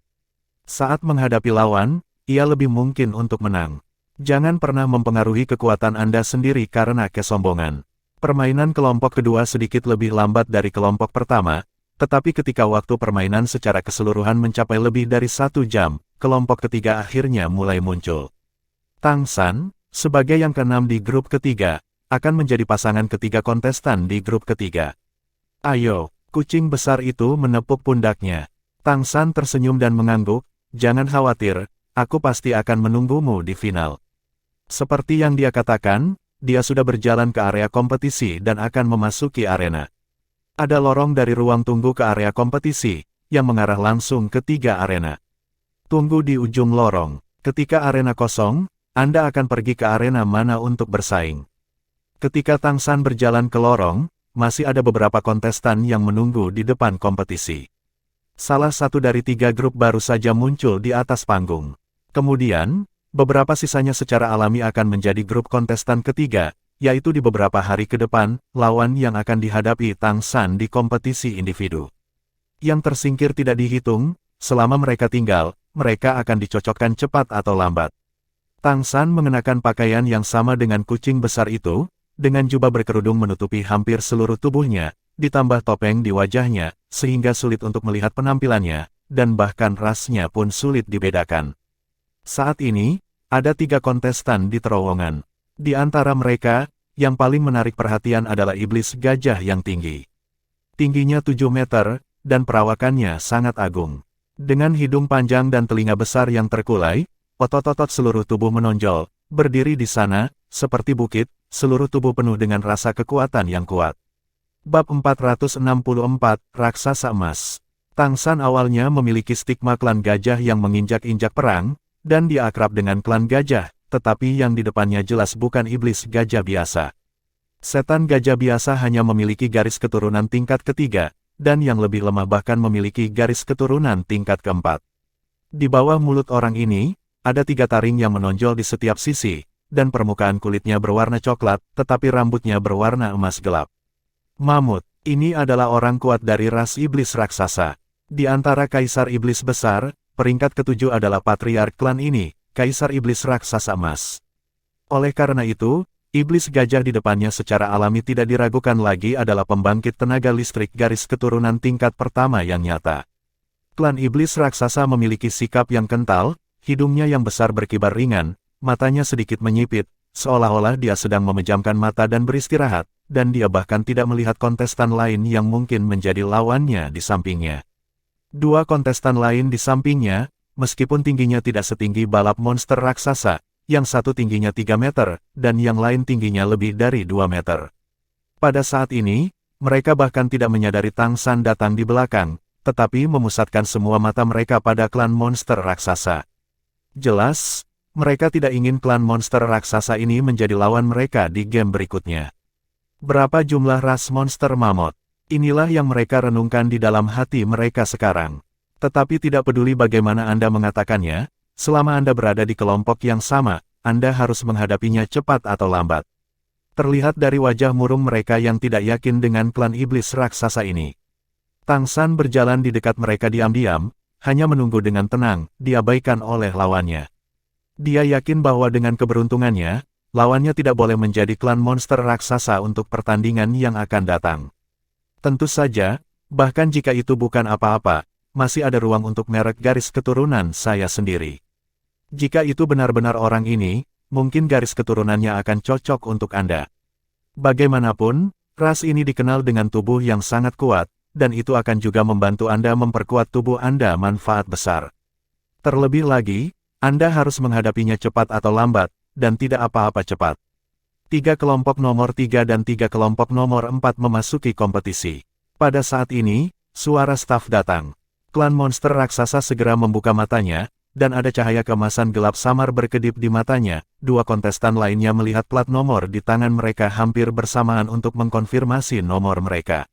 S1: Saat menghadapi lawan, ia lebih mungkin untuk menang. Jangan pernah mempengaruhi kekuatan Anda sendiri karena kesombongan. Permainan kelompok kedua sedikit lebih lambat dari kelompok pertama, tetapi ketika waktu permainan secara keseluruhan mencapai lebih dari 1 jam, kelompok ketiga akhirnya mulai muncul. Tang San, sebagai yang keenam di grup ketiga, akan menjadi pasangan ketiga kontestan di grup ketiga. Ayo, kucing besar itu menepuk pundaknya. Tang San tersenyum dan mengangguk, jangan khawatir, aku pasti akan menunggumu di final. Seperti yang dia katakan, dia sudah berjalan ke area kompetisi dan akan memasuki arena. Ada lorong dari ruang tunggu ke area kompetisi, yang mengarah langsung ke 3 arena. Tunggu di ujung lorong. Ketika arena kosong, Anda akan pergi ke arena mana untuk bersaing. Ketika Tang San berjalan ke lorong, masih ada beberapa kontestan yang menunggu di depan kompetisi. Salah satu dari 3 grup baru saja muncul di atas panggung. Kemudian, beberapa sisanya secara alami akan menjadi grup kontestan ketiga, yaitu di beberapa hari ke depan, lawan yang akan dihadapi Tang San di kompetisi individu. Yang tersingkir tidak dihitung, selama mereka tinggal, mereka akan dicocokkan cepat atau lambat. Tang San mengenakan pakaian yang sama dengan kucing besar itu, dengan jubah berkerudung menutupi hampir seluruh tubuhnya, ditambah topeng di wajahnya, sehingga sulit untuk melihat penampilannya, dan bahkan rasnya pun sulit dibedakan. Saat ini, ada 3 kontestan di terowongan. Di antara mereka, yang paling menarik perhatian adalah iblis gajah yang tinggi. Tingginya 7 meter, dan perawakannya sangat agung. Dengan hidung panjang dan telinga besar yang terkulai, otot-otot seluruh tubuh menonjol, berdiri di sana, seperti bukit, seluruh tubuh penuh dengan rasa kekuatan yang kuat. Bab 464, Raksasa Emas. Tang San awalnya memiliki stigma klan gajah yang menginjak-injak perang, dan dia akrab dengan klan gajah, tetapi yang di depannya jelas bukan iblis gajah biasa. Setan gajah biasa hanya memiliki garis keturunan tingkat ketiga, dan yang lebih lemah bahkan memiliki garis keturunan tingkat keempat. Di bawah mulut orang ini, ada 3 taring yang menonjol di setiap sisi, dan permukaan kulitnya berwarna coklat, tetapi rambutnya berwarna emas gelap. Mamut, ini adalah orang kuat dari ras iblis raksasa. Di antara kaisar iblis besar, peringkat ketujuh adalah patriark klan ini, Kaisar Iblis Raksasa Emas. Oleh karena itu, iblis gajah di depannya secara alami tidak diragukan lagi adalah pembangkit tenaga listrik garis keturunan tingkat pertama yang nyata. Klan iblis raksasa memiliki sikap yang kental, hidungnya yang besar berkibar ringan, matanya sedikit menyipit, seolah-olah dia sedang memejamkan mata dan beristirahat, dan dia bahkan tidak melihat kontestan lain yang mungkin menjadi lawannya di sampingnya. 2 kontestan lain di sampingnya, meskipun tingginya tidak setinggi balap monster raksasa, yang satu tingginya 3 meter, dan yang lain tingginya lebih dari 2 meter. Pada saat ini, mereka bahkan tidak menyadari Tang San datang di belakang, tetapi memusatkan semua mata mereka pada klan monster raksasa. Jelas, mereka tidak ingin klan monster raksasa ini menjadi lawan mereka di game berikutnya. Berapa jumlah ras monster mamut? Inilah yang mereka renungkan di dalam hati mereka sekarang. Tetapi tidak peduli bagaimana Anda mengatakannya, selama Anda berada di kelompok yang sama, Anda harus menghadapinya cepat atau lambat. Terlihat dari wajah murung mereka yang tidak yakin dengan klan iblis raksasa ini. Tang San berjalan di dekat mereka diam-diam, hanya menunggu dengan tenang, diabaikan oleh lawannya. Dia yakin bahwa dengan keberuntungannya, lawannya tidak boleh menjadi klan monster raksasa untuk pertandingan yang akan datang. Tentu saja, bahkan jika itu bukan apa-apa, masih ada ruang untuk merek garis keturunan saya sendiri. Jika itu benar-benar orang ini, mungkin garis keturunannya akan cocok untuk Anda. Bagaimanapun, ras ini dikenal dengan tubuh yang sangat kuat, dan itu akan juga membantu Anda memperkuat tubuh Anda manfaat besar. Terlebih lagi, Anda harus menghadapinya cepat atau lambat, dan tidak apa-apa cepat. 3 kelompok nomor 3 dan 3 kelompok nomor 4 memasuki kompetisi. Pada saat ini, suara staf datang. Klan monster raksasa segera membuka matanya, dan ada cahaya keemasan gelap samar berkedip di matanya. 2 kontestan lainnya melihat plat nomor di tangan mereka hampir bersamaan untuk mengkonfirmasi nomor mereka.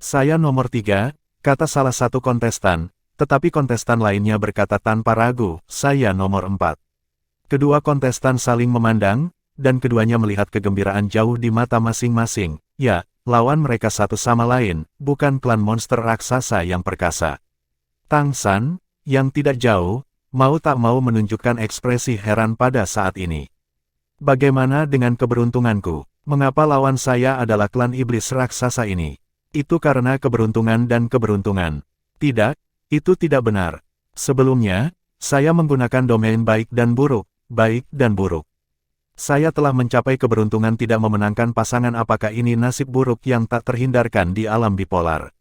S1: Saya nomor 3, kata salah satu kontestan, tetapi kontestan lainnya berkata tanpa ragu, saya nomor 4. Kedua kontestan saling memandang, dan keduanya melihat kegembiraan jauh di mata masing-masing. Ya, lawan mereka satu sama lain, bukan klan monster raksasa yang perkasa. Tang San, yang tidak jauh, mau tak mau menunjukkan ekspresi heran pada saat ini. Bagaimana dengan keberuntunganku? Mengapa lawan saya adalah klan iblis raksasa ini? Itu karena keberuntungan dan keberuntungan. Tidak, itu tidak benar. Sebelumnya, saya menggunakan domain baik dan buruk, baik dan buruk. Saya telah mencapai keberuntungan tidak memenangkan pasangan. Apakah ini nasib buruk yang tak terhindarkan di alam bipolar?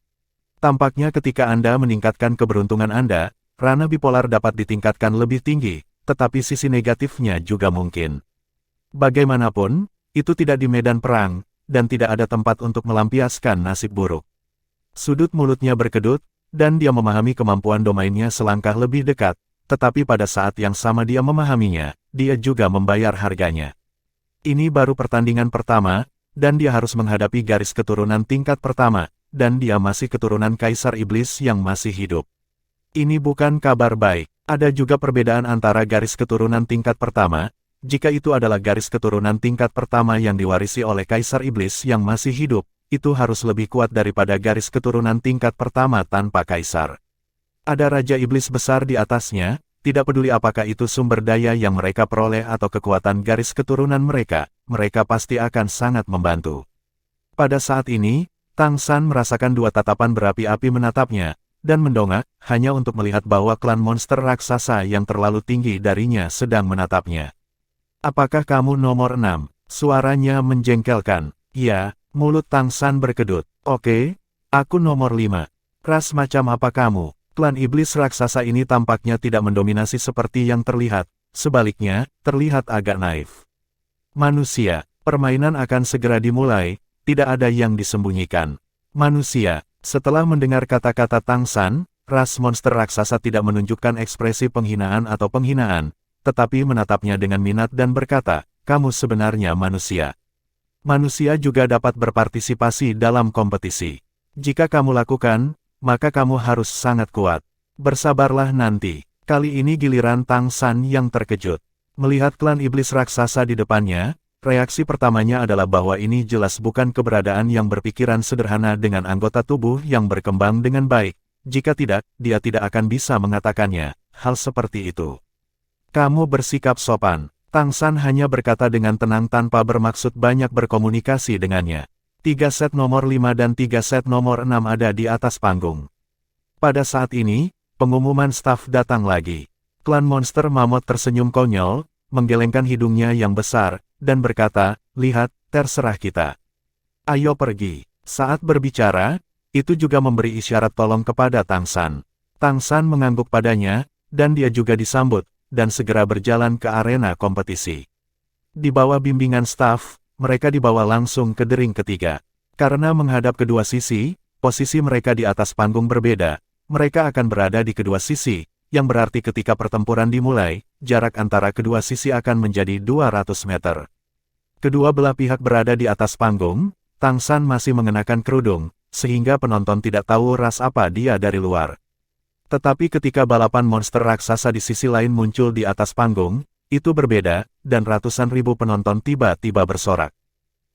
S1: Tampaknya ketika Anda meningkatkan keberuntungan Anda, ranah bipolar dapat ditingkatkan lebih tinggi, tetapi sisi negatifnya juga mungkin. Bagaimanapun, itu tidak di medan perang, dan tidak ada tempat untuk melampiaskan nasib buruk. Sudut mulutnya berkedut, dan dia memahami kemampuan domainnya selangkah lebih dekat, tetapi pada saat yang sama dia memahaminya, dia juga membayar harganya. Ini baru pertandingan pertama, dan dia harus menghadapi garis keturunan tingkat pertama, dan dia masih keturunan Kaisar Iblis yang masih hidup. Ini bukan kabar baik. Ada juga perbedaan antara garis keturunan tingkat pertama, jika itu adalah garis keturunan tingkat pertama yang diwarisi oleh Kaisar Iblis yang masih hidup, itu harus lebih kuat daripada garis keturunan tingkat pertama tanpa Kaisar. Ada Raja Iblis besar di atasnya, tidak peduli apakah itu sumber daya yang mereka peroleh atau kekuatan garis keturunan mereka, mereka pasti akan sangat membantu. Pada saat ini, Tang San merasakan 2 tatapan berapi-api menatapnya, dan mendongak, hanya untuk melihat bahwa klan monster raksasa yang terlalu tinggi darinya sedang menatapnya. Apakah kamu nomor 6? Suaranya menjengkelkan. Ya, mulut Tang San berkedut. Oke, aku nomor 5. Ras macam apa kamu? Klan iblis raksasa ini tampaknya tidak mendominasi seperti yang terlihat, sebaliknya, terlihat agak naif. Manusia, permainan akan segera dimulai, tidak ada yang disembunyikan. Manusia, setelah mendengar kata-kata Tang San, ras monster raksasa tidak menunjukkan ekspresi penghinaan atau penghinaan, tetapi menatapnya dengan minat dan berkata, kamu sebenarnya manusia. Manusia juga dapat berpartisipasi dalam kompetisi. Jika kamu lakukan, maka kamu harus sangat kuat. Bersabarlah nanti. Kali ini giliran Tang San yang terkejut. Melihat klan iblis raksasa di depannya, reaksi pertamanya adalah bahwa ini jelas bukan keberadaan yang berpikiran sederhana dengan anggota tubuh yang berkembang dengan baik. Jika tidak, dia tidak akan bisa mengatakannya. Hal seperti itu. Kamu bersikap sopan. Tang San hanya berkata dengan tenang tanpa bermaksud banyak berkomunikasi dengannya. 3 set nomor 5 dan 3 set nomor 6 ada di atas panggung. Pada saat ini, pengumuman staf datang lagi. Klan monster mamut tersenyum konyol, menggelengkan hidungnya yang besar, dan berkata, lihat, terserah kita. Ayo pergi. Saat berbicara, itu juga memberi isyarat tolong kepada Tang San. Tang San mengangguk padanya, dan dia juga disambut, dan segera berjalan ke arena kompetisi. Di bawah bimbingan staf, mereka dibawa langsung ke dering ketiga. Karena menghadap kedua sisi, posisi mereka di atas panggung berbeda, mereka akan berada di kedua sisi, yang berarti ketika pertempuran dimulai, jarak antara kedua sisi akan menjadi 200 meter. Kedua belah pihak berada di atas panggung, Tang San masih mengenakan kerudung, sehingga penonton tidak tahu ras apa dia dari luar. Tetapi ketika balapan monster raksasa di sisi lain muncul di atas panggung, itu berbeda, dan ratusan ribu penonton tiba-tiba bersorak.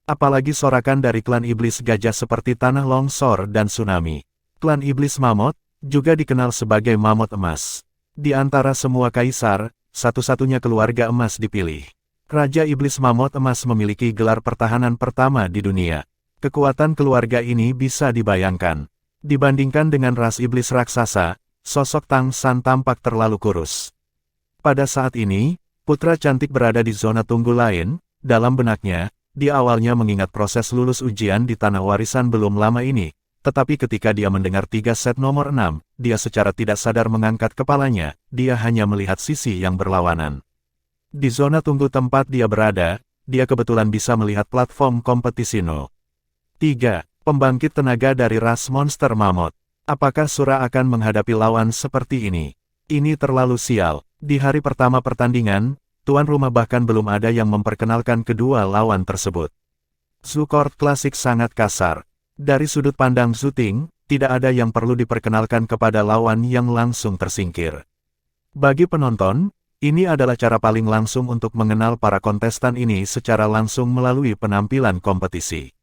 S1: Apalagi sorakan dari klan iblis gajah seperti tanah longsor dan tsunami. Klan iblis mamut, juga dikenal sebagai mamut emas. Di antara semua kaisar, satu-satunya keluarga emas dipilih. Raja iblis mamut emas memiliki gelar pertahanan pertama di dunia. Kekuatan keluarga ini bisa dibayangkan. Dibandingkan dengan ras iblis raksasa, sosok Tang San tampak terlalu kurus. Pada saat ini, putra cantik berada di zona tunggu lain. Dalam benaknya, dia awalnya mengingat proses lulus ujian di Tanah Warisan belum lama ini, tetapi ketika dia mendengar 3 set nomor 6, dia secara tidak sadar mengangkat kepalanya, dia hanya melihat sisi yang berlawanan. Di zona tunggu tempat dia berada, dia kebetulan bisa melihat platform kompetisi No. 3. Pembangkit tenaga dari ras monster mamut. Apakah Sura akan menghadapi lawan seperti ini? Ini terlalu sial. Di hari pertama pertandingan, tuan rumah bahkan belum ada yang memperkenalkan kedua lawan tersebut. Zukor klasik sangat kasar. Dari sudut pandang Zuting, tidak ada yang perlu diperkenalkan kepada lawan yang langsung tersingkir. Bagi penonton, ini adalah cara paling langsung untuk mengenal para kontestan ini secara langsung melalui penampilan kompetisi.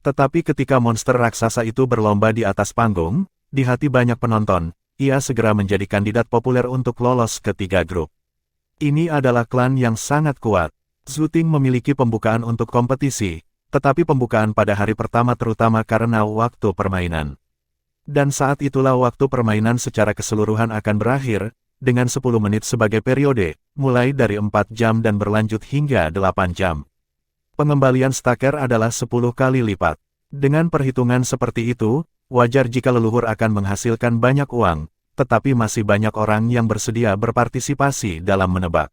S1: Tetapi ketika monster raksasa itu berlomba di atas panggung, di hati banyak penonton, ia segera menjadi kandidat populer untuk lolos ke 3 grup. Ini adalah klan yang sangat kuat. Zuting memiliki pembukaan untuk kompetisi, tetapi pembukaan pada hari pertama terutama karena waktu permainan. Dan saat itulah waktu permainan secara keseluruhan akan berakhir, dengan 10 menit sebagai periode, mulai dari 4 jam dan berlanjut hingga 8 jam. Pengembalian staker adalah 10 kali lipat. Dengan perhitungan seperti itu, wajar jika leluhur akan menghasilkan banyak uang, tetapi masih banyak orang yang bersedia berpartisipasi dalam menebak.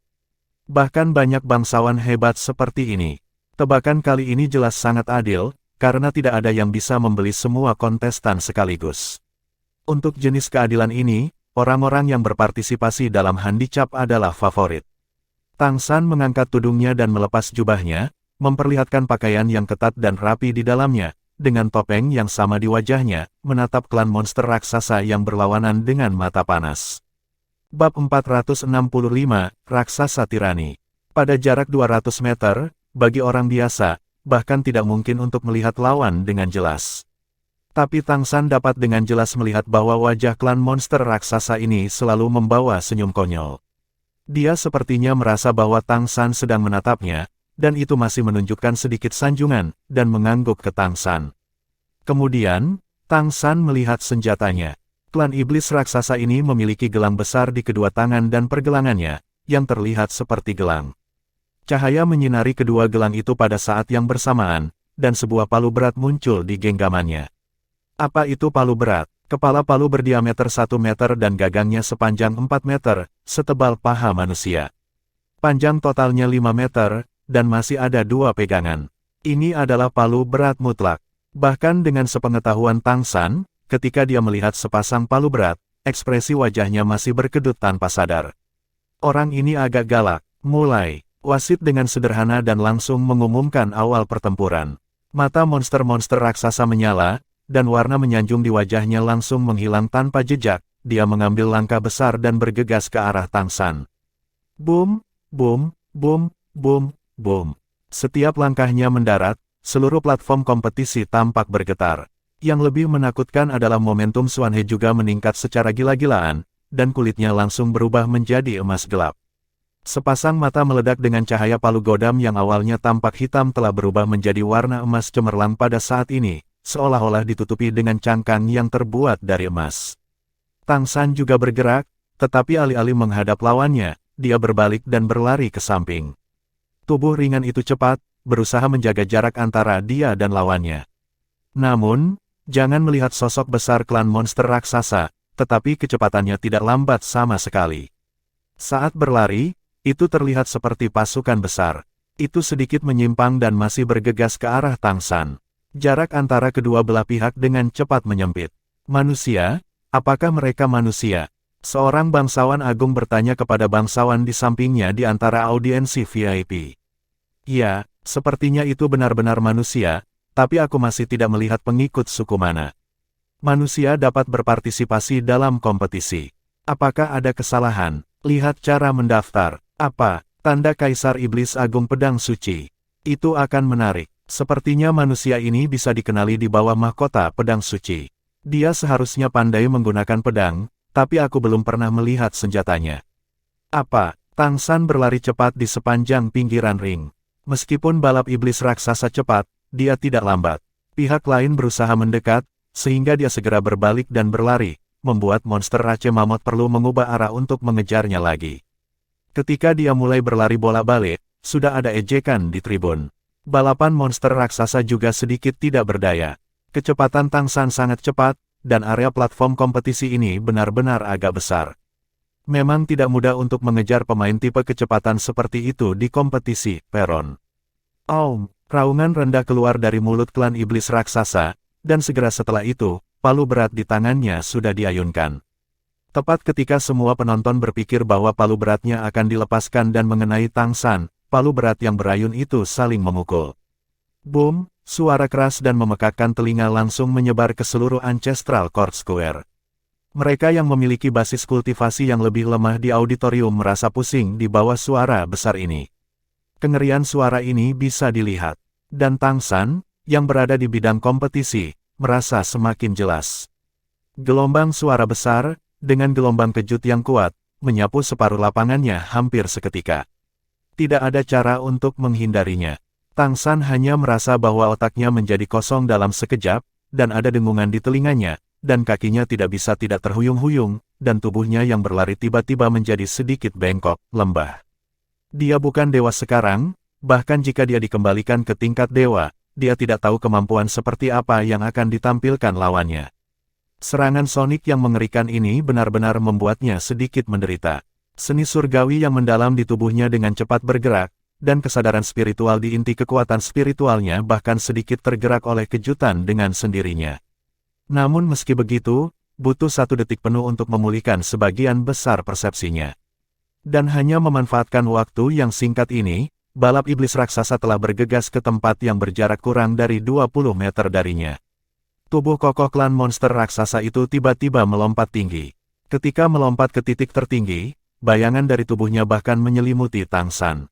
S1: Bahkan banyak bangsawan hebat seperti ini. Tebakan kali ini jelas sangat adil, karena tidak ada yang bisa membeli semua kontestan sekaligus. Untuk jenis keadilan ini, orang-orang yang berpartisipasi dalam handicap adalah favorit. Tang San mengangkat tudungnya dan melepas jubahnya, memperlihatkan pakaian yang ketat dan rapi di dalamnya, dengan topeng yang sama di wajahnya, menatap klan monster raksasa yang berlawanan dengan mata panas. Bab 465, Raksasa Tirani. Pada jarak 200 meter, bagi orang biasa, bahkan tidak mungkin untuk melihat lawan dengan jelas. Tapi Tang San dapat dengan jelas melihat bahwa wajah klan monster raksasa ini selalu membawa senyum konyol. Dia sepertinya merasa bahwa Tang San sedang menatapnya, dan itu masih menunjukkan sedikit sanjungan, dan mengangguk ke Tang San. Kemudian, Tang San melihat senjatanya. Klan iblis raksasa ini memiliki gelang besar di kedua tangan dan pergelangannya, yang terlihat seperti gelang. Cahaya menyinari kedua gelang itu pada saat yang bersamaan, dan sebuah palu berat muncul di genggamannya. Apa itu palu berat? Kepala palu berdiameter 1 meter dan gagangnya sepanjang 4 meter, setebal paha manusia. Panjang totalnya 5 meter, dan masih ada 2 pegangan. Ini adalah palu berat mutlak. Bahkan dengan sepengetahuan Tang San, ketika dia melihat sepasang palu berat, ekspresi wajahnya masih berkedut tanpa sadar. Orang ini agak galak. Mulai, wasit dengan sederhana dan langsung mengumumkan awal pertempuran. Mata monster-monster raksasa menyala, dan warna menyanjung di wajahnya langsung menghilang tanpa jejak. Dia mengambil langkah besar dan bergegas ke arah Tang San. Boom, boom, boom, boom. Boom. Setiap langkahnya mendarat, seluruh platform kompetisi tampak bergetar. Yang lebih menakutkan adalah momentum Xuan He juga meningkat secara gila-gilaan, dan kulitnya langsung berubah menjadi emas gelap. Sepasang mata meledak dengan cahaya palu godam yang awalnya tampak hitam telah berubah menjadi warna emas cemerlang pada saat ini, seolah-olah ditutupi dengan cangkang yang terbuat dari emas. Tang San juga bergerak, tetapi alih-alih menghadap lawannya, dia berbalik dan berlari ke samping. Tubuh ringan itu cepat, berusaha menjaga jarak antara dia dan lawannya. Namun, jangan melihat sosok besar klan monster raksasa, tetapi kecepatannya tidak lambat sama sekali. Saat berlari, itu terlihat seperti pasukan besar. Itu sedikit menyimpang dan masih bergegas ke arah Tang San. Jarak antara kedua belah pihak dengan cepat menyempit. Manusia? Apakah mereka manusia? Seorang bangsawan agung bertanya kepada bangsawan di sampingnya di antara audiensi VIP. Ya, sepertinya itu benar-benar manusia, tapi aku masih tidak melihat pengikut suku mana. Manusia dapat berpartisipasi dalam kompetisi. Apakah ada kesalahan? Lihat cara mendaftar. Apa? Tanda Kaisar Iblis Agung Pedang Suci. Itu akan menarik. Sepertinya manusia ini bisa dikenali di bawah mahkota pedang suci. Dia seharusnya pandai menggunakan pedang, tapi aku belum pernah melihat senjatanya. Apa? Tang San berlari cepat di sepanjang pinggiran ring. Meskipun balap iblis raksasa cepat, dia tidak lambat. Pihak lain berusaha mendekat, sehingga dia segera berbalik dan berlari, membuat monster Rache Mammoth perlu mengubah arah untuk mengejarnya lagi. Ketika dia mulai berlari bola-balik, sudah ada ejekan di tribun. Balapan monster raksasa juga sedikit tidak berdaya. Kecepatan Tang San sangat cepat, dan area platform kompetisi ini benar-benar agak besar. Memang tidak mudah untuk mengejar pemain tipe kecepatan seperti itu di kompetisi peron. Raungan rendah keluar dari mulut klan iblis raksasa, dan segera setelah itu, palu berat di tangannya sudah diayunkan. Tepat ketika semua penonton berpikir bahwa palu beratnya akan dilepaskan dan mengenai Tang San, palu berat yang berayun itu saling memukul. Boom, suara keras dan memekakkan telinga langsung menyebar ke seluruh Ancestral Court Square. Mereka yang memiliki basis kultivasi yang lebih lemah di auditorium merasa pusing di bawah suara besar ini. Kengerian suara ini bisa dilihat. Dan Tang San, yang berada di bidang kompetisi, merasa semakin jelas. Gelombang suara besar, dengan gelombang kejut yang kuat, menyapu separuh lapangannya hampir seketika. Tidak ada cara untuk menghindarinya. Tang San hanya merasa bahwa otaknya menjadi kosong dalam sekejap, dan ada dengungan di telinganya, dan kakinya tidak bisa tidak terhuyung-huyung, dan tubuhnya yang berlari tiba-tiba menjadi sedikit bengkok, lembah. Dia bukan dewa sekarang, bahkan jika dia dikembalikan ke tingkat dewa, dia tidak tahu kemampuan seperti apa yang akan ditampilkan lawannya. Serangan sonik yang mengerikan ini benar-benar membuatnya sedikit menderita. Seni surgawi yang mendalam di tubuhnya dengan cepat bergerak, dan kesadaran spiritual di inti kekuatan spiritualnya bahkan sedikit tergerak oleh kejutan dengan sendirinya. Namun meski begitu, butuh 1 detik penuh untuk memulihkan sebagian besar persepsinya. Dan hanya memanfaatkan waktu yang singkat ini, balap iblis raksasa telah bergegas ke tempat yang berjarak kurang dari 20 meter darinya. Tubuh kokoh klan monster raksasa itu tiba-tiba melompat tinggi. Ketika melompat ke titik tertinggi, bayangan dari tubuhnya bahkan menyelimuti Tang San.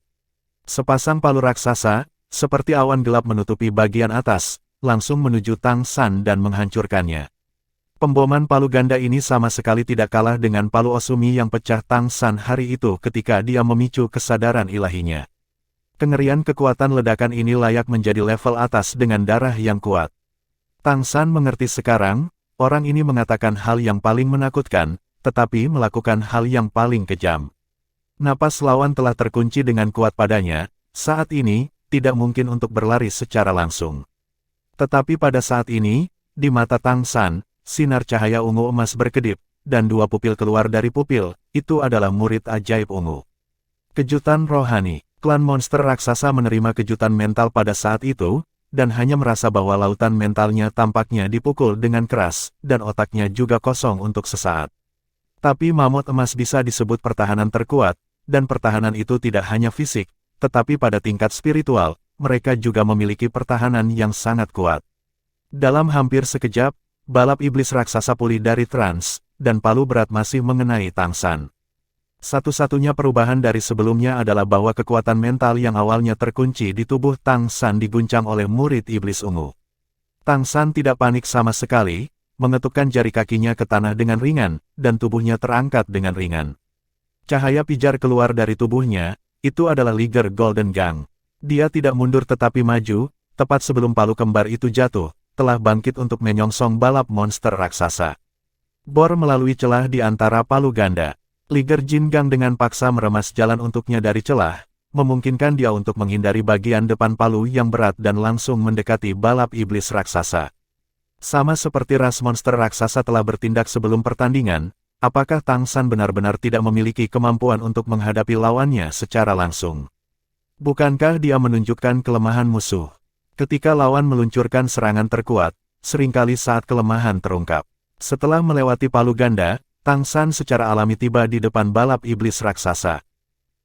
S1: Sepasang palu raksasa, seperti awan gelap menutupi bagian atas, langsung menuju Tang San dan menghancurkannya. Pemboman palu ganda ini sama sekali tidak kalah dengan palu Osumi yang pecah Tang San hari itu ketika dia memicu kesadaran ilahinya. Kengerian kekuatan ledakan ini layak menjadi level atas dengan darah yang kuat. Tang San mengerti sekarang, orang ini mengatakan hal yang paling menakutkan, tetapi melakukan hal yang paling kejam. Napas lawan telah terkunci dengan kuat padanya, saat ini, tidak mungkin untuk berlari secara langsung. Tetapi pada saat ini, di mata Tang San, sinar cahaya ungu emas berkedip, dan 2 pupil keluar dari pupil, itu adalah murid ajaib ungu. Kejutan rohani, klan monster raksasa menerima kejutan mental pada saat itu, dan hanya merasa bahwa lautan mentalnya tampaknya dipukul dengan keras, dan otaknya juga kosong untuk sesaat. Tapi mamut emas bisa disebut pertahanan terkuat, dan pertahanan itu tidak hanya fisik, tetapi pada tingkat spiritual, mereka juga memiliki pertahanan yang sangat kuat. Dalam hampir sekejap, balap iblis raksasa pulih dari trans, dan palu berat masih mengenai Tang San. Satu-satunya perubahan dari sebelumnya adalah bahwa kekuatan mental yang awalnya terkunci di tubuh Tang San diguncang oleh murid iblis ungu. Tang San tidak panik sama sekali, mengetukkan jari kakinya ke tanah dengan ringan, dan tubuhnya terangkat dengan ringan. Cahaya pijar keluar dari tubuhnya, itu adalah Liger Golden Gang. Dia tidak mundur tetapi maju, tepat sebelum palu kembar itu jatuh, telah bangkit untuk menyongsong balap monster raksasa. Bor melalui celah di antara palu ganda. Liger Jingang dengan paksa meremas jalan untuknya dari celah, memungkinkan dia untuk menghindari bagian depan palu yang berat dan langsung mendekati balap iblis raksasa. Sama seperti ras monster raksasa telah bertindak sebelum pertandingan, apakah Tang San benar-benar tidak memiliki kemampuan untuk menghadapi lawannya secara langsung? Bukankah dia menunjukkan kelemahan musuh? Ketika lawan meluncurkan serangan terkuat, seringkali saat kelemahan terungkap. Setelah melewati palu ganda, Tang San secara alami tiba di depan balap iblis raksasa.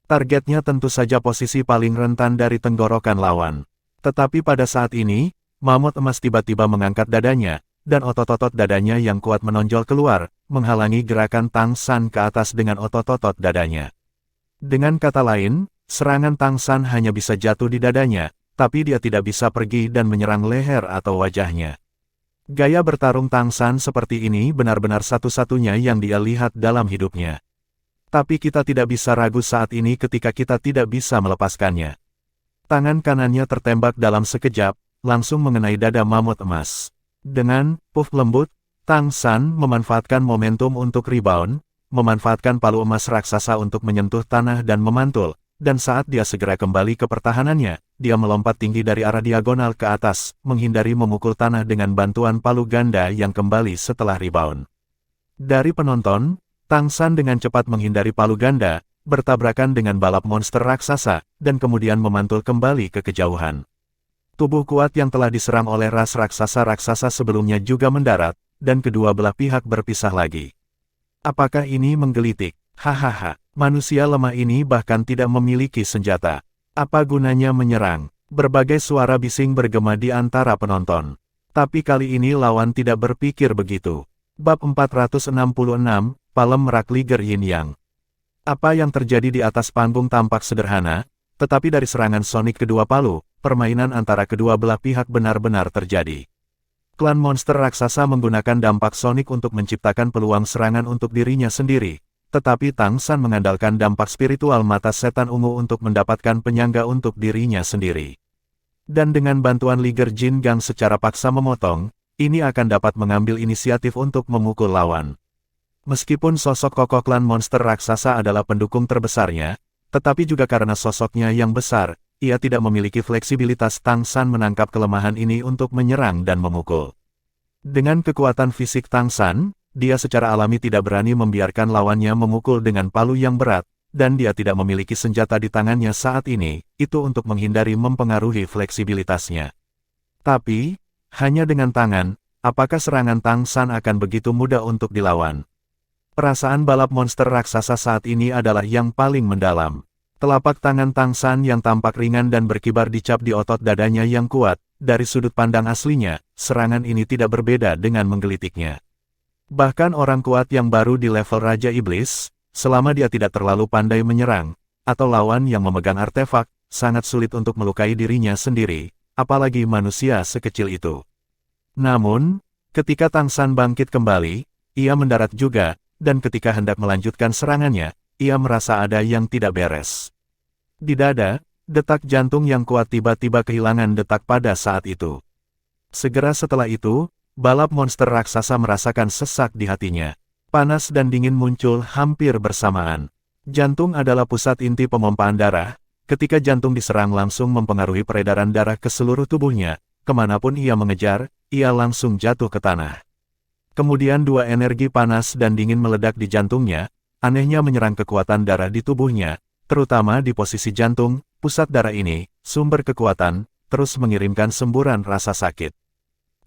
S1: Targetnya tentu saja posisi paling rentan dari tenggorokan lawan. Tetapi pada saat ini, mamut emas tiba-tiba mengangkat dadanya, dan otot-otot dadanya yang kuat menonjol keluar, menghalangi gerakan Tang San ke atas dengan otot-otot dadanya. Dengan kata lain, serangan Tang San hanya bisa jatuh di dadanya, tapi dia tidak bisa pergi dan menyerang leher atau wajahnya. Gaya bertarung Tang San seperti ini benar-benar satu-satunya yang dia lihat dalam hidupnya. Tapi kita tidak bisa ragu saat ini ketika kita tidak bisa melepaskannya. Tangan kanannya tertembak dalam sekejap, langsung mengenai dada mamut emas. Dengan puff lembut, Tang San memanfaatkan momentum untuk rebound, memanfaatkan palu emas raksasa untuk menyentuh tanah dan memantul, dan saat dia segera kembali ke pertahanannya, dia melompat tinggi dari arah diagonal ke atas, menghindari memukul tanah dengan bantuan palu ganda yang kembali setelah rebound. Dari penonton, Tang San dengan cepat menghindari palu ganda, bertabrakan dengan balap monster raksasa, dan kemudian memantul kembali ke kejauhan. Tubuh kuat yang telah diserang oleh ras raksasa-raksasa sebelumnya juga mendarat, dan kedua belah pihak berpisah lagi. Apakah ini menggelitik? Hahaha, manusia lemah ini bahkan tidak memiliki senjata. Apa gunanya menyerang? Berbagai suara bising bergema di antara penonton. Tapi kali ini lawan tidak berpikir begitu. Bab 466, Palem Merak Liger Yin Yang. Apa yang terjadi di atas panggung tampak sederhana, tetapi dari serangan sonik kedua palu, permainan antara kedua belah pihak benar-benar terjadi. Klan monster raksasa menggunakan dampak sonik untuk menciptakan peluang serangan untuk dirinya sendiri, tetapi Tang San mengandalkan dampak spiritual mata setan ungu untuk mendapatkan penyangga untuk dirinya sendiri. Dan dengan bantuan Liger Jin Gang secara paksa memotong, ini akan dapat mengambil inisiatif untuk memukul lawan. Meskipun sosok kokoh klan monster raksasa adalah pendukung terbesarnya, tetapi juga karena sosoknya yang besar, ia tidak memiliki fleksibilitas. Tang San menangkap kelemahan ini untuk menyerang dan memukul. Dengan kekuatan fisik Tang San, dia secara alami tidak berani membiarkan lawannya memukul dengan palu yang berat, dan dia tidak memiliki senjata di tangannya saat ini, itu untuk menghindari mempengaruhi fleksibilitasnya. Tapi, hanya dengan tangan, apakah serangan Tang San akan begitu mudah untuk dilawan? Perasaan balap monster raksasa saat ini adalah yang paling mendalam. Telapak tangan Tang San yang tampak ringan dan berkibar dicap di otot dadanya yang kuat. Dari sudut pandang aslinya, serangan ini tidak berbeda dengan menggelitiknya. Bahkan orang kuat yang baru di level Raja Iblis, selama dia tidak terlalu pandai menyerang, atau lawan yang memegang artefak, sangat sulit untuk melukai dirinya sendiri, apalagi manusia sekecil itu. Namun, ketika Tang San bangkit kembali, ia mendarat juga, dan ketika hendak melanjutkan serangannya, ia merasa ada yang tidak beres. Di dada, detak jantung yang kuat tiba-tiba kehilangan detak pada saat itu. Segera setelah itu, balap monster raksasa merasakan sesak di hatinya. Panas dan dingin muncul hampir bersamaan. Jantung adalah pusat inti pemompaan darah. Ketika jantung diserang langsung mempengaruhi peredaran darah ke seluruh tubuhnya. Kemanapun ia mengejar, ia langsung jatuh ke tanah. Kemudian dua energi panas dan dingin meledak di jantungnya, anehnya menyerang kekuatan darah di tubuhnya, terutama di posisi jantung, pusat darah ini, sumber kekuatan, terus mengirimkan semburan rasa sakit.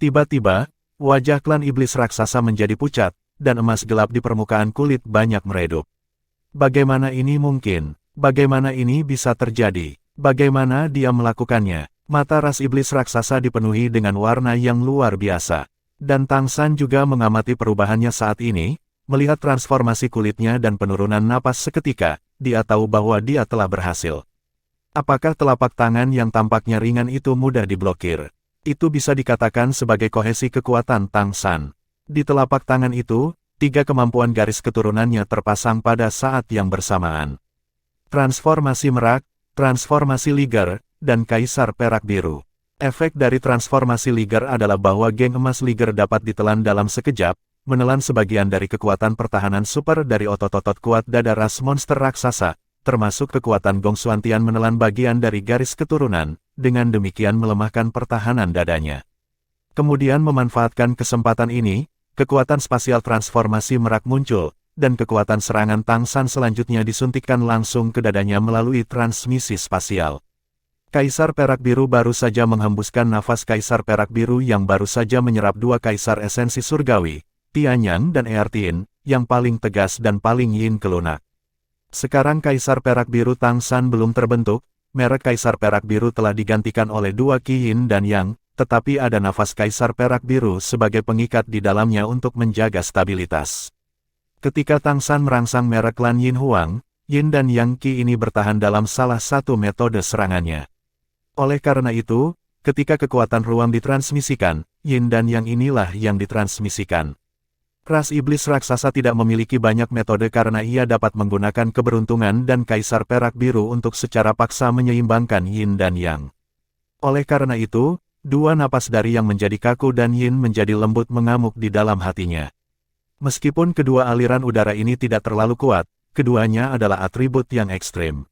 S1: Tiba-tiba, wajah klan iblis raksasa menjadi pucat, dan emas gelap di permukaan kulit banyak meredup. Bagaimana ini mungkin? Bagaimana ini bisa terjadi? Bagaimana dia melakukannya? Mata ras iblis raksasa dipenuhi dengan warna yang luar biasa. Dan Tang San juga mengamati perubahannya saat ini, melihat transformasi kulitnya dan penurunan napas seketika, dia tahu bahwa dia telah berhasil. Apakah telapak tangan yang tampaknya ringan itu mudah diblokir? Itu bisa dikatakan sebagai kohesi kekuatan Tang San. Di telapak tangan itu, 3 kemampuan garis keturunannya terpasang pada saat yang bersamaan. Transformasi Merak, Transformasi Liger, dan Kaisar Perak Biru. Efek dari transformasi Liger adalah bahwa geng emas Liger dapat ditelan dalam sekejap, menelan sebagian dari kekuatan pertahanan super dari otot-otot kuat dada ras monster raksasa, termasuk kekuatan Gong Xuantian menelan bagian dari garis keturunan, dengan demikian melemahkan pertahanan dadanya. Kemudian memanfaatkan kesempatan ini, kekuatan spasial transformasi Merak muncul, dan kekuatan serangan Tang San selanjutnya disuntikkan langsung ke dadanya melalui transmisi spasial. Kaisar Perak Biru baru saja menghembuskan nafas. Kaisar Perak Biru yang baru saja menyerap 2 kaisar esensi surgawi, Tianyang dan Earthin, yang paling tegas dan paling yin ke lunak. Sekarang Kaisar Perak Biru Tang San belum terbentuk, merek Kaisar Perak Biru telah digantikan oleh 2 Qi Yin dan Yang, tetapi ada nafas Kaisar Perak Biru sebagai pengikat di dalamnya untuk menjaga stabilitas. Ketika Tang San merangsang merek klan Yin Huang, Yin dan Yang Qi ini bertahan dalam salah satu metode serangannya. Oleh karena itu, ketika kekuatan ruang ditransmisikan, Yin dan Yang inilah yang ditransmisikan. Ras iblis raksasa tidak memiliki banyak metode karena ia dapat menggunakan keberuntungan dan Kaisar Perak Biru untuk secara paksa menyeimbangkan Yin dan Yang. Oleh karena itu, Dua napas dari Yang menjadi kaku dan Yin menjadi lembut mengamuk di dalam hatinya. Meskipun kedua aliran udara ini tidak terlalu kuat, keduanya adalah atribut yang ekstrim.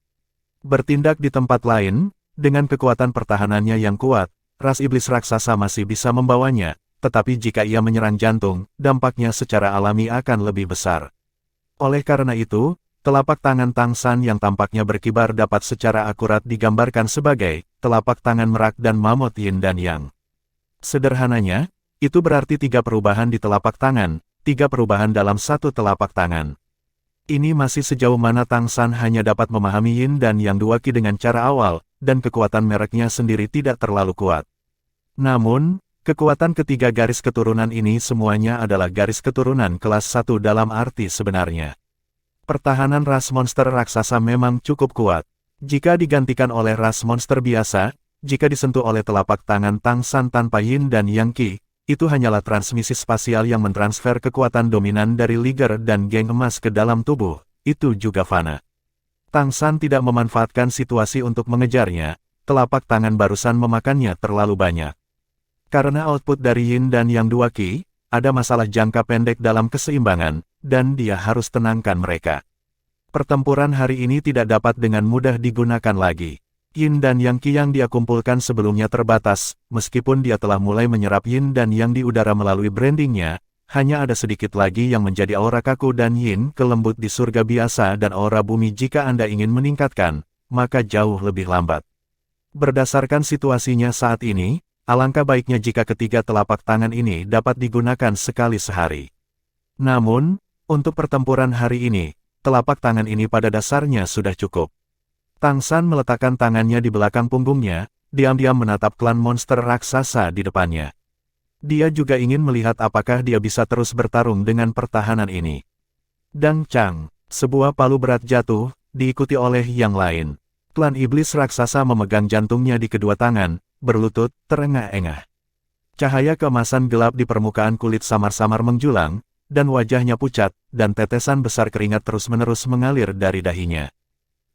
S1: Bertindak di tempat lain, dengan kekuatan pertahanannya yang kuat, ras iblis raksasa masih bisa membawanya, tetapi jika ia menyerang jantung, dampaknya secara alami akan lebih besar. Oleh karena itu, telapak tangan Tang San yang tampaknya berkibar dapat secara akurat digambarkan sebagai telapak tangan merak dan mamut Yin dan Yang. Sederhananya, itu berarti 3 perubahan di telapak tangan, 3 perubahan dalam satu telapak tangan. Ini masih sejauh mana Tang San hanya dapat memahami Yin dan Yang Dua Qi dengan cara awal, dan kekuatan mereknya sendiri tidak terlalu kuat. Namun, kekuatan ketiga garis keturunan ini semuanya adalah garis keturunan kelas 1 dalam arti sebenarnya. Pertahanan ras monster raksasa memang cukup kuat. Jika digantikan oleh ras monster biasa, jika disentuh oleh telapak tangan Tang San tanpa Yin dan Yang Qi, itu hanyalah transmisi spasial yang mentransfer kekuatan dominan dari Liger dan geng emas ke dalam tubuh, itu juga fana. Tang San tidak memanfaatkan situasi untuk mengejarnya, telapak tangan barusan memakannya terlalu banyak. Karena output dari Yin dan Yang Dua Qi, ada masalah jangka pendek dalam keseimbangan, dan dia harus tenangkan mereka. Pertempuran hari ini tidak dapat dengan mudah digunakan lagi. Yin dan Yang Qi yang dia kumpulkan sebelumnya terbatas, meskipun dia telah mulai menyerap Yin dan Yang di udara melalui brandingnya, hanya ada sedikit lagi yang menjadi aura kaku dan Yin ke lembut di surga biasa dan aura bumi jika Anda ingin meningkatkan, maka jauh lebih lambat. Berdasarkan situasinya saat ini, alangkah baiknya jika ketiga telapak tangan ini dapat digunakan sekali sehari. Namun, untuk pertempuran hari ini, telapak tangan ini pada dasarnya sudah cukup. Tang San meletakkan tangannya di belakang punggungnya, diam-diam menatap klan monster raksasa di depannya. Dia juga ingin melihat apakah dia bisa terus bertarung dengan pertahanan ini. Dang Chang, sebuah palu berat jatuh, diikuti oleh yang lain. Klan iblis raksasa memegang jantungnya di kedua tangan, berlutut, terengah-engah. Cahaya keemasan gelap di permukaan kulit samar-samar menjulang, dan wajahnya pucat, dan tetesan besar keringat terus-menerus mengalir dari dahinya.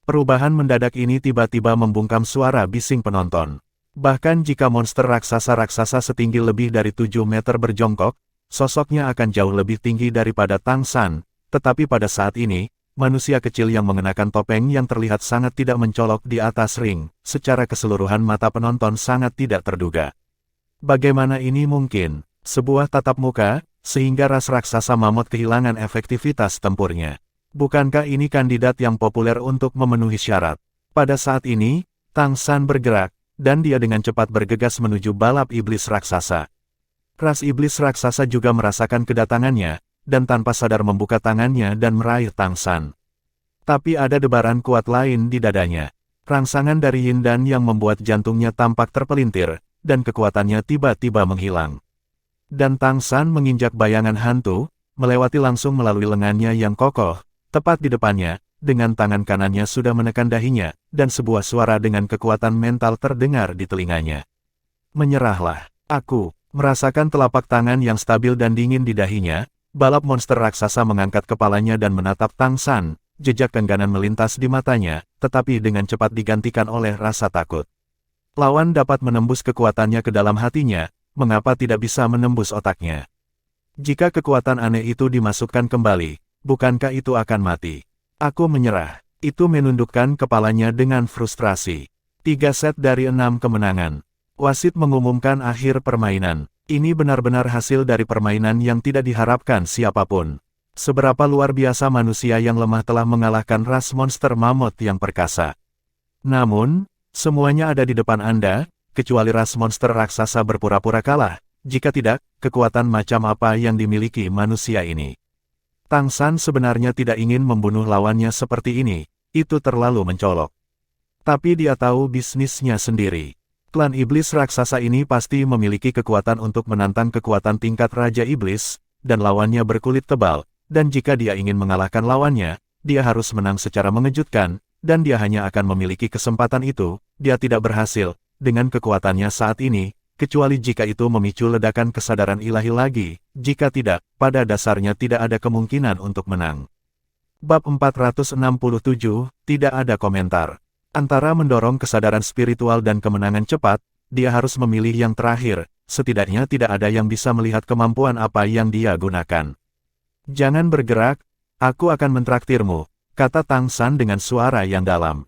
S1: Perubahan mendadak ini tiba-tiba membungkam suara bising penonton. Bahkan jika monster raksasa-raksasa setinggi lebih dari 7 meter berjongkok, sosoknya akan jauh lebih tinggi daripada Tang San, tetapi pada saat ini, manusia kecil yang mengenakan topeng yang terlihat sangat tidak mencolok di atas ring, secara keseluruhan mata penonton sangat tidak terduga. Bagaimana ini mungkin? Sebuah tatap muka, sehingga ras raksasa mamut kehilangan efektivitas tempurnya. Bukankah ini kandidat yang populer untuk memenuhi syarat? Pada saat ini, Tang San bergerak, dan dia dengan cepat bergegas menuju balap iblis raksasa. Ras iblis raksasa juga merasakan kedatangannya, dan tanpa sadar membuka tangannya dan meraih Tang San. Tapi ada debaran kuat lain di dadanya. Rangsangan dari Yin dan yang membuat jantungnya tampak terpelintir, dan kekuatannya tiba-tiba menghilang. Dan Tang San menginjak bayangan hantu, melewati langsung melalui lengannya yang kokoh, tepat di depannya, dengan tangan kanannya sudah menekan dahinya, dan sebuah suara dengan kekuatan mental terdengar di telinganya. Menyerahlah, aku, merasakan telapak tangan yang stabil dan dingin di dahinya, balap monster raksasa mengangkat kepalanya dan menatap Tang San, jejak kengganan melintas di matanya, tetapi dengan cepat digantikan oleh rasa takut. Lawan dapat menembus kekuatannya ke dalam hatinya, mengapa tidak bisa menembus otaknya? Jika kekuatan aneh itu dimasukkan kembali, bukankah itu akan mati? Aku menyerah. Itu menundukkan kepalanya dengan frustrasi. 3 set dari 6 kemenangan. Wasit mengumumkan akhir permainan. Ini benar-benar hasil dari permainan yang tidak diharapkan siapapun. Seberapa luar biasa manusia yang lemah telah mengalahkan ras monster mamut yang perkasa. Namun, semuanya ada di depan Anda, kecuali ras monster raksasa berpura-pura kalah. Jika tidak, kekuatan macam apa yang dimiliki manusia ini? Tang San sebenarnya tidak ingin membunuh lawannya seperti ini, itu terlalu mencolok. Tapi dia tahu bisnisnya sendiri. Klan iblis raksasa ini pasti memiliki kekuatan untuk menantang kekuatan tingkat Raja Iblis, dan lawannya berkulit tebal, dan jika dia ingin mengalahkan lawannya, dia harus menang secara mengejutkan, dan dia hanya akan memiliki kesempatan itu, dia tidak berhasil, dengan kekuatannya saat ini, kecuali jika itu memicu ledakan kesadaran ilahi lagi, jika tidak, pada dasarnya tidak ada kemungkinan untuk menang. Bab 467, tidak ada komentar. Antara mendorong kesadaran spiritual dan kemenangan cepat, dia harus memilih yang terakhir, setidaknya tidak ada yang bisa melihat kemampuan apa yang dia gunakan. Jangan bergerak, aku akan mentraktirmu, kata Tang San dengan suara yang dalam.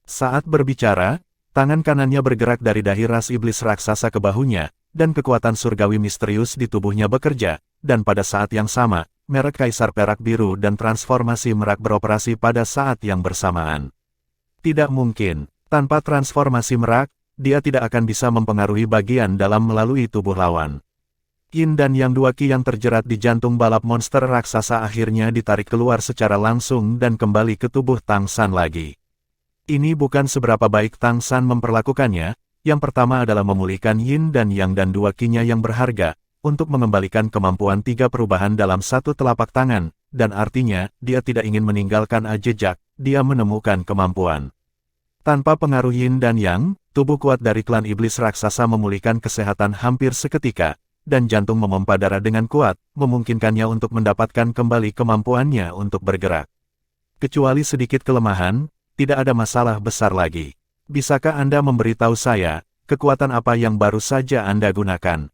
S1: Saat berbicara, tangan kanannya bergerak dari dahi ras iblis raksasa ke bahunya, dan kekuatan surgawi misterius di tubuhnya bekerja, dan pada saat yang sama, merek Kaisar Perak Biru dan transformasi merak beroperasi pada saat yang bersamaan. Tidak mungkin, tanpa transformasi merak, dia tidak akan bisa mempengaruhi bagian dalam melalui tubuh lawan. Yin dan Yang dua ki yang terjerat di jantung balap monster raksasa akhirnya ditarik keluar secara langsung dan kembali ke tubuh Tang San lagi. Ini bukan seberapa baik Tang San memperlakukannya, yang pertama adalah memulihkan Yin dan Yang dan dua ki-nya yang berharga, untuk mengembalikan kemampuan tiga perubahan dalam satu telapak tangan, dan artinya, dia tidak ingin meninggalkan jejak, dia menemukan kemampuan. Tanpa pengaruh Yin dan Yang, tubuh kuat dari klan iblis raksasa memulihkan kesehatan hampir seketika, dan jantung memompa darah dengan kuat, memungkinkannya untuk mendapatkan kembali kemampuannya untuk bergerak. Kecuali sedikit kelemahan, tidak ada masalah besar lagi. Bisakah Anda memberitahu saya, kekuatan apa yang baru saja Anda gunakan?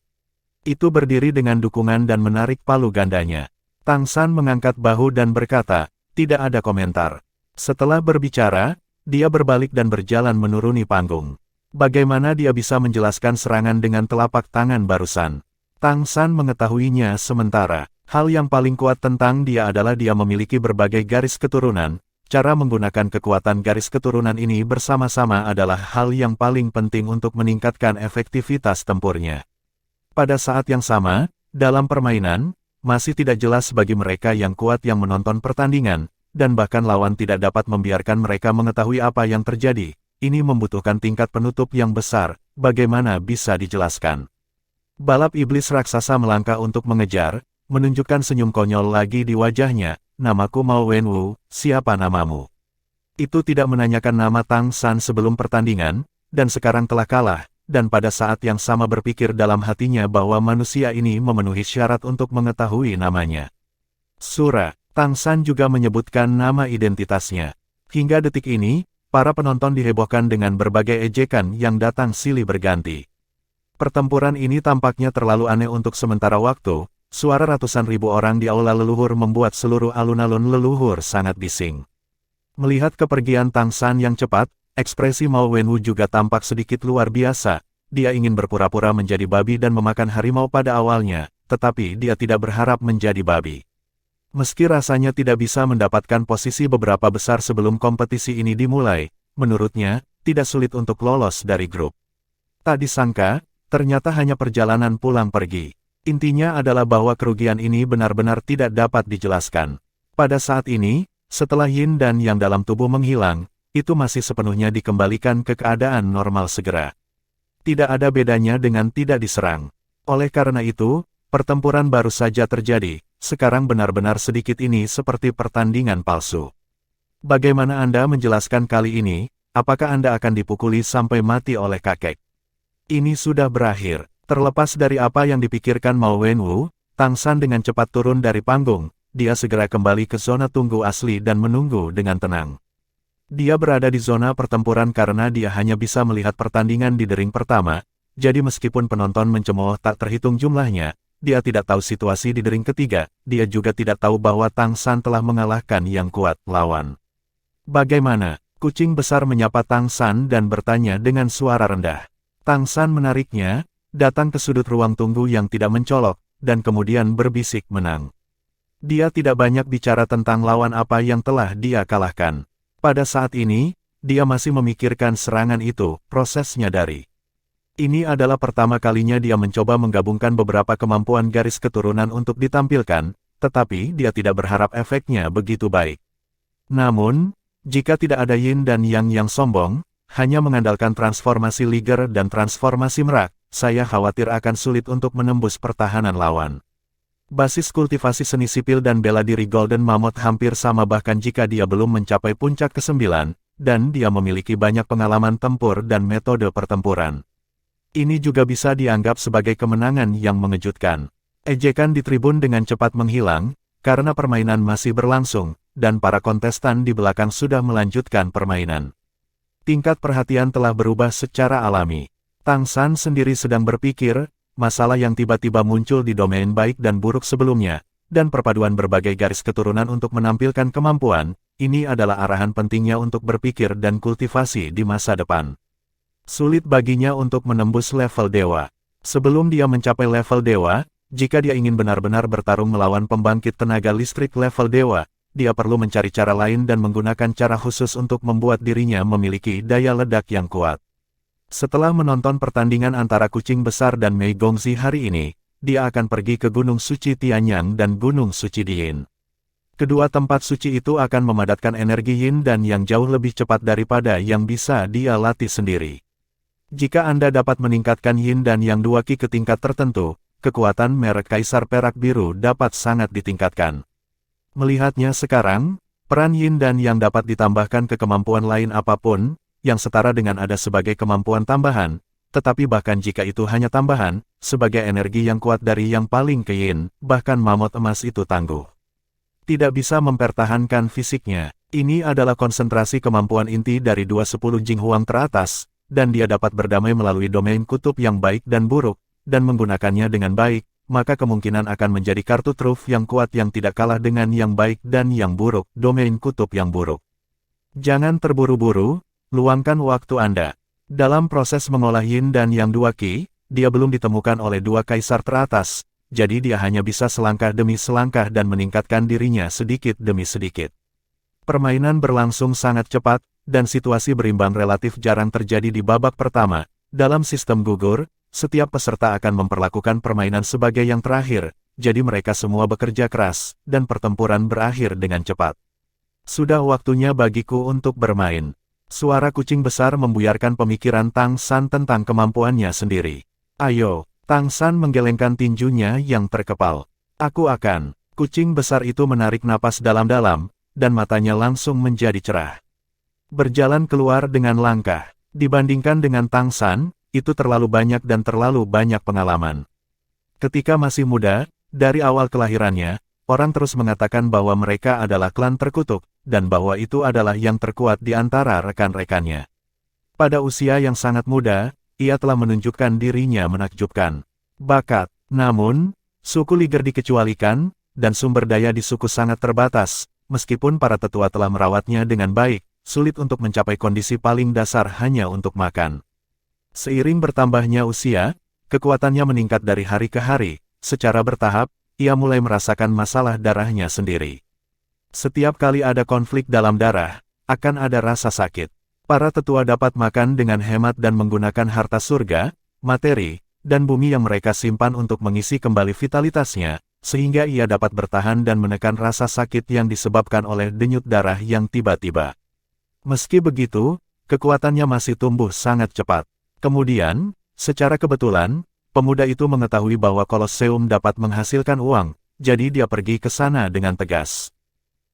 S1: Itu berdiri dengan dukungan dan menarik palu gandanya. Tang San mengangkat bahu dan berkata, tidak ada komentar. Setelah berbicara, dia berbalik dan berjalan menuruni panggung. Bagaimana dia bisa menjelaskan serangan dengan telapak tangan barusan? Tang San mengetahuinya sementara. Hal yang paling kuat tentang dia adalah dia memiliki berbagai garis keturunan. Cara menggunakan kekuatan garis keturunan ini bersama-sama adalah hal yang paling penting untuk meningkatkan efektivitas tempurnya. Pada saat yang sama, dalam permainan, masih tidak jelas bagi mereka yang kuat yang menonton pertandingan, dan bahkan lawan tidak dapat membiarkan mereka mengetahui apa yang terjadi. Ini membutuhkan tingkat penutup yang besar, bagaimana bisa dijelaskan? Balap iblis raksasa melangkah untuk mengejar, menunjukkan senyum konyol lagi di wajahnya. Namaku Mao Wenwu, siapa namamu? Itu tidak menanyakan nama Tang San sebelum pertandingan, dan sekarang telah kalah, dan pada saat yang sama berpikir dalam hatinya bahwa manusia ini memenuhi syarat untuk mengetahui namanya. Sura, Tang San juga menyebutkan nama identitasnya. Hingga detik ini, para penonton dihebohkan dengan berbagai ejekan yang datang silih berganti. Pertempuran ini tampaknya terlalu aneh untuk sementara waktu, suara ratusan ribu orang di aula leluhur membuat seluruh alun-alun leluhur sangat bising. Melihat kepergian Tang San yang cepat, ekspresi Mao Wenwu juga tampak sedikit luar biasa. Dia ingin berpura-pura menjadi babi dan memakan harimau pada awalnya, tetapi dia tidak berharap menjadi babi. Meski rasanya tidak bisa mendapatkan posisi beberapa besar sebelum kompetisi ini dimulai, menurutnya, tidak sulit untuk lolos dari grup. Tak disangka, ternyata hanya perjalanan pulang pergi. Intinya adalah bahwa kerugian ini benar-benar tidak dapat dijelaskan. Pada saat ini, setelah Yin dan Yang dalam tubuh menghilang, itu masih sepenuhnya dikembalikan ke keadaan normal segera. Tidak ada bedanya dengan tidak diserang. Oleh karena itu, pertempuran baru saja terjadi, sekarang benar-benar sedikit ini seperti pertandingan palsu. Bagaimana Anda menjelaskan kali ini, apakah Anda akan dipukuli sampai mati oleh kakek? Ini sudah berakhir. Terlepas dari apa yang dipikirkan Mao Wenwu, Tang San dengan cepat turun dari panggung. Dia segera kembali ke zona tunggu asli dan menunggu dengan tenang. Dia berada di zona pertempuran karena dia hanya bisa melihat pertandingan di dering pertama, jadi meskipun penonton mencemooh tak terhitung jumlahnya, dia tidak tahu situasi di dering ketiga, dia juga tidak tahu bahwa Tang San telah mengalahkan yang kuat lawan. Bagaimana? Kucing besar menyapa Tang San dan bertanya dengan suara rendah. Tang San menariknya, datang ke sudut ruang tunggu yang tidak mencolok, dan kemudian berbisik menang. Dia tidak banyak bicara tentang lawan apa yang telah dia kalahkan. Pada saat ini, dia masih memikirkan serangan itu, prosesnya dari. Ini adalah pertama kalinya dia mencoba menggabungkan beberapa kemampuan garis keturunan untuk ditampilkan, tetapi dia tidak berharap efeknya begitu baik. Namun, jika tidak ada Yin dan Yang yang sombong, hanya mengandalkan transformasi Liger dan transformasi merak, saya khawatir akan sulit untuk menembus pertahanan lawan. Basis kultivasi seni sipil dan bela diri Golden Mammoth hampir sama bahkan jika dia belum mencapai puncak ke-9, dan dia memiliki banyak pengalaman tempur dan metode pertempuran. Ini juga bisa dianggap sebagai kemenangan yang mengejutkan. Ejekan di tribun dengan cepat menghilang, karena permainan masih berlangsung, dan para kontestan di belakang sudah melanjutkan permainan. Tingkat perhatian telah berubah secara alami. Tang San sendiri sedang berpikir, masalah yang tiba-tiba muncul di domain baik dan buruk sebelumnya, dan perpaduan berbagai garis keturunan untuk menampilkan kemampuan, ini adalah arahan pentingnya untuk berpikir dan kultivasi di masa depan. Sulit baginya untuk menembus level dewa. Sebelum dia mencapai level dewa, jika dia ingin benar-benar bertarung melawan pembangkit tenaga listrik level dewa, dia perlu mencari cara lain dan menggunakan cara khusus untuk membuat dirinya memiliki daya ledak yang kuat. Setelah menonton pertandingan antara kucing besar dan Mei Gongzi hari ini, dia akan pergi ke Gunung Suci Tianyang dan Gunung Suci Diyin. Kedua tempat suci itu akan memadatkan energi yin dan yang jauh lebih cepat daripada yang bisa dia latih sendiri. Jika Anda dapat meningkatkan yin dan yang dua ki ke tingkat tertentu, kekuatan merek Kaisar Perak Biru dapat sangat ditingkatkan. Melihatnya sekarang, peran yin dan yang dapat ditambahkan ke kemampuan lain apapun, yang setara dengan ada sebagai kemampuan tambahan, tetapi bahkan jika itu hanya tambahan, sebagai energi yang kuat dari yang paling ke yin, bahkan mamut emas itu tangguh. Tidak bisa mempertahankan fisiknya. Ini adalah konsentrasi kemampuan inti dari 210 Jing Huang teratas, dan dia dapat berdamai melalui domain kutub yang baik dan buruk, dan menggunakannya dengan baik, maka kemungkinan akan menjadi kartu truf yang kuat yang tidak kalah dengan yang baik dan yang buruk, domain kutub yang buruk. Jangan terburu-buru, luangkan waktu Anda. Dalam proses mengolah yin dan yang dua ki, dia belum ditemukan oleh dua kaisar teratas, jadi dia hanya bisa selangkah demi selangkah dan meningkatkan dirinya sedikit demi sedikit. Permainan berlangsung sangat cepat, dan situasi berimbang relatif jarang terjadi di babak pertama. Dalam sistem gugur, setiap peserta akan memperlakukan permainan sebagai yang terakhir, jadi mereka semua bekerja keras, dan pertempuran berakhir dengan cepat. Sudah waktunya bagiku untuk bermain. Suara kucing besar membuyarkan pemikiran Tang San tentang kemampuannya sendiri. Ayo, Tang San menggelengkan tinjunya yang terkepal. Aku akan. Kucing besar itu menarik napas dalam-dalam, dan matanya langsung menjadi cerah. Berjalan keluar dengan langkah. Dibandingkan dengan Tang San, itu terlalu banyak dan terlalu banyak pengalaman. Ketika masih muda, dari awal kelahirannya, orang terus mengatakan bahwa mereka adalah klan terkutuk, dan bahwa itu adalah yang terkuat di antara rekan-rekannya. Pada usia yang sangat muda, ia telah menunjukkan dirinya menakjubkan. Bakat, namun, suku Liger dikecualikan, dan sumber daya di suku sangat terbatas, meskipun para tetua telah merawatnya dengan baik. Sulit untuk mencapai kondisi paling dasar hanya untuk makan. Seiring bertambahnya usia, kekuatannya meningkat dari hari ke hari. Secara bertahap, ia mulai merasakan masalah darahnya sendiri. Setiap kali ada konflik dalam darah, akan ada rasa sakit. Para tetua dapat makan dengan hemat dan menggunakan harta surga, materi, dan bumi yang mereka simpan untuk mengisi kembali vitalitasnya, sehingga ia dapat bertahan dan menekan rasa sakit yang disebabkan oleh denyut darah yang tiba-tiba. Meski begitu, kekuatannya masih tumbuh sangat cepat. Kemudian, secara kebetulan, pemuda itu mengetahui bahwa Kolosseum dapat menghasilkan uang, jadi dia pergi ke sana dengan tegas.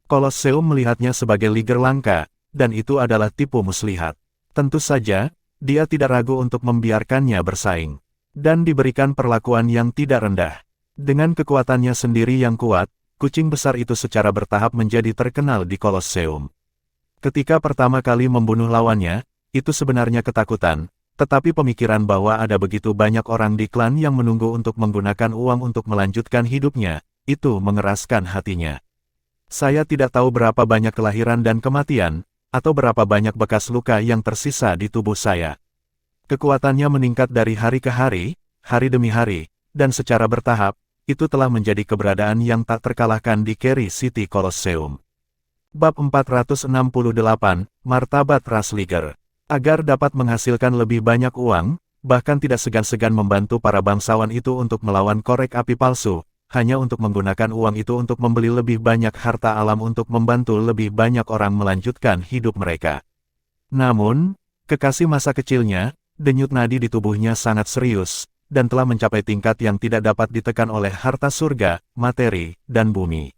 S1: Kolosseum melihatnya sebagai liger langka, dan itu adalah tipu muslihat. Tentu saja, dia tidak ragu untuk membiarkannya bersaing, dan diberikan perlakuan yang tidak rendah. Dengan kekuatannya sendiri yang kuat, kucing besar itu secara bertahap menjadi terkenal di Kolosseum. Ketika pertama kali membunuh lawannya, itu sebenarnya ketakutan, tetapi pemikiran bahwa ada begitu banyak orang di klan yang menunggu untuk menggunakan uang untuk melanjutkan hidupnya, itu mengeraskan hatinya. Saya tidak tahu berapa banyak kelahiran dan kematian, atau berapa banyak bekas luka yang tersisa di tubuh saya. Kekuatannya meningkat dari hari ke hari demi hari, dan secara bertahap, itu telah menjadi keberadaan yang tak terkalahkan di Kerry City Colosseum. Bab 468, Martabat Ras Liger. Agar dapat menghasilkan lebih banyak uang, bahkan tidak segan-segan membantu para bangsawan itu untuk melawan korek api palsu, hanya untuk menggunakan uang itu untuk membeli lebih banyak harta alam untuk membantu lebih banyak orang melanjutkan hidup mereka. Namun, kekasih masa kecilnya, denyut nadi di tubuhnya sangat serius, dan telah mencapai tingkat yang tidak dapat ditekan oleh harta surga, materi, dan bumi.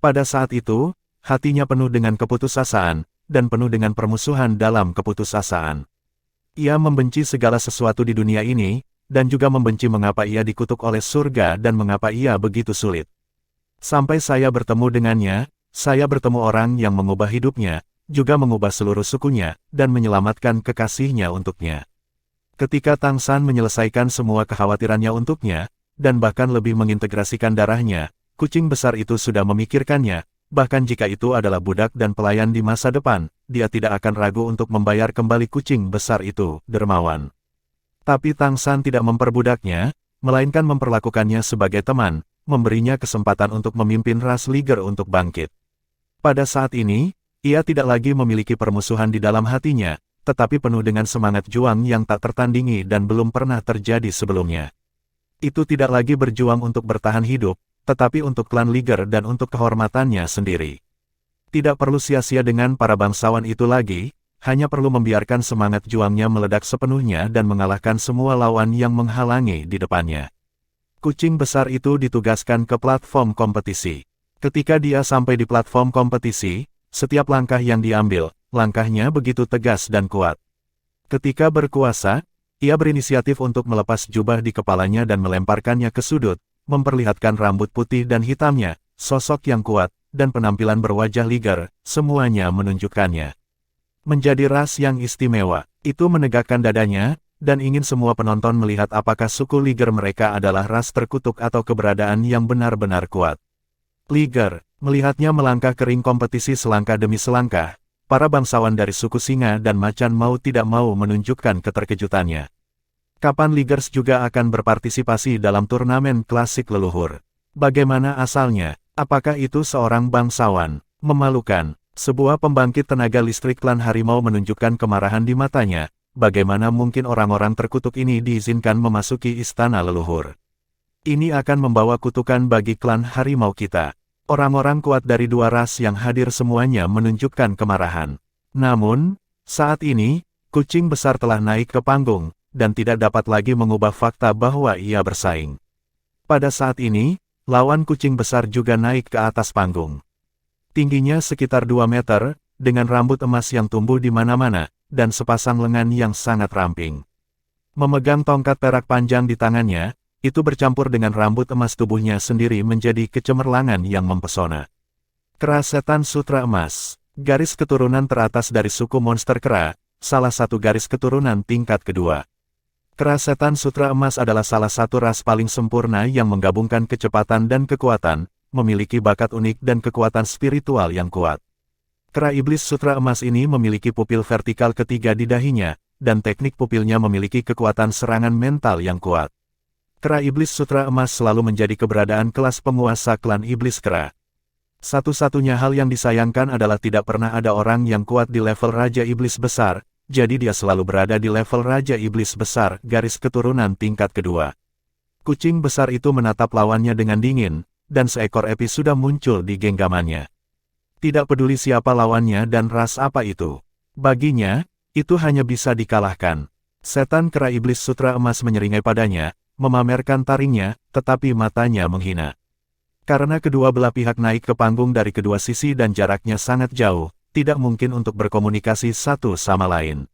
S1: Pada saat itu, hatinya penuh dengan keputusasaan, dan penuh dengan permusuhan dalam keputusasaan. Ia membenci segala sesuatu di dunia ini, dan juga membenci mengapa ia dikutuk oleh surga dan mengapa ia begitu sulit. Sampai saya bertemu dengannya, saya bertemu orang yang mengubah hidupnya, juga mengubah seluruh sukunya, dan menyelamatkan kekasihnya untuknya. Ketika Tang San menyelesaikan semua kekhawatirannya untuknya, dan bahkan lebih mengintegrasikan darahnya, kucing besar itu sudah memikirkannya, bahkan jika itu adalah budak dan pelayan di masa depan, dia tidak akan ragu untuk membayar kembali kucing besar itu, dermawan. Tapi Tang San tidak memperbudaknya, melainkan memperlakukannya sebagai teman, memberinya kesempatan untuk memimpin ras Liger untuk bangkit. Pada saat ini, ia tidak lagi memiliki permusuhan di dalam hatinya, tetapi penuh dengan semangat juang yang tak tertandingi dan belum pernah terjadi sebelumnya. Itu tidak lagi berjuang untuk bertahan hidup, tetapi untuk klan Liger dan untuk kehormatannya sendiri. Tidak perlu sia-sia dengan para bangsawan itu lagi, hanya perlu membiarkan semangat juangnya meledak sepenuhnya dan mengalahkan semua lawan yang menghalangi di depannya. Kucing besar itu ditugaskan ke platform kompetisi. Ketika dia sampai di platform kompetisi, setiap langkah yang diambil, langkahnya begitu tegas dan kuat. Ketika berkuasa, ia berinisiatif untuk melepas jubah di kepalanya dan melemparkannya ke sudut, memperlihatkan rambut putih dan hitamnya, sosok yang kuat, dan penampilan berwajah Liger, semuanya menunjukkannya. Menjadi ras yang istimewa, itu menegakkan dadanya, dan ingin semua penonton melihat apakah suku Liger mereka adalah ras terkutuk atau keberadaan yang benar-benar kuat. Liger, melihatnya melangkah ke ring kompetisi selangkah demi selangkah, para bangsawan dari suku Singa dan Macan mau tidak mau menunjukkan keterkejutannya. Kapan Ligers juga akan berpartisipasi dalam turnamen klasik leluhur? Bagaimana asalnya? Apakah itu seorang bangsawan? Memalukan. Sebuah pembangkit tenaga listrik klan harimau menunjukkan kemarahan di matanya. Bagaimana mungkin orang-orang terkutuk ini diizinkan memasuki istana leluhur? Ini akan membawa kutukan bagi klan harimau kita. Orang-orang kuat dari dua ras yang hadir semuanya menunjukkan kemarahan. Namun, saat ini, kucing besar telah naik ke panggung, dan tidak dapat lagi mengubah fakta bahwa ia bersaing. Pada saat ini, lawan kucing besar juga naik ke atas panggung. Tingginya sekitar 2 meter, dengan rambut emas yang tumbuh di mana-mana, dan sepasang lengan yang sangat ramping. Memegang tongkat perak panjang di tangannya, itu bercampur dengan rambut emas tubuhnya sendiri menjadi kecemerlangan yang mempesona. Kera Setan Sutra Emas, garis keturunan teratas dari suku monster kera, salah satu garis keturunan tingkat kedua. Kera Setan Sutra Emas adalah salah satu ras paling sempurna yang menggabungkan kecepatan dan kekuatan, memiliki bakat unik dan kekuatan spiritual yang kuat. Kera Iblis Sutra Emas ini memiliki pupil vertikal ketiga di dahinya, dan teknik pupilnya memiliki kekuatan serangan mental yang kuat. Kera Iblis Sutra Emas selalu menjadi keberadaan kelas penguasa klan Iblis Kera. Satu-satunya hal yang disayangkan adalah tidak pernah ada orang yang kuat di level Raja Iblis Besar, jadi dia selalu berada di level Raja Iblis Besar, garis keturunan tingkat kedua. Kucing besar itu menatap lawannya dengan dingin, dan seekor epi sudah muncul di genggamannya. Tidak peduli siapa lawannya dan ras apa itu. Baginya, itu hanya bisa dikalahkan. Setan Kera Iblis Sutra Emas menyeringai padanya, memamerkan taringnya, tetapi matanya menghina. Karena kedua belah pihak naik ke panggung dari kedua sisi dan jaraknya sangat jauh, tidak mungkin untuk berkomunikasi satu sama lain.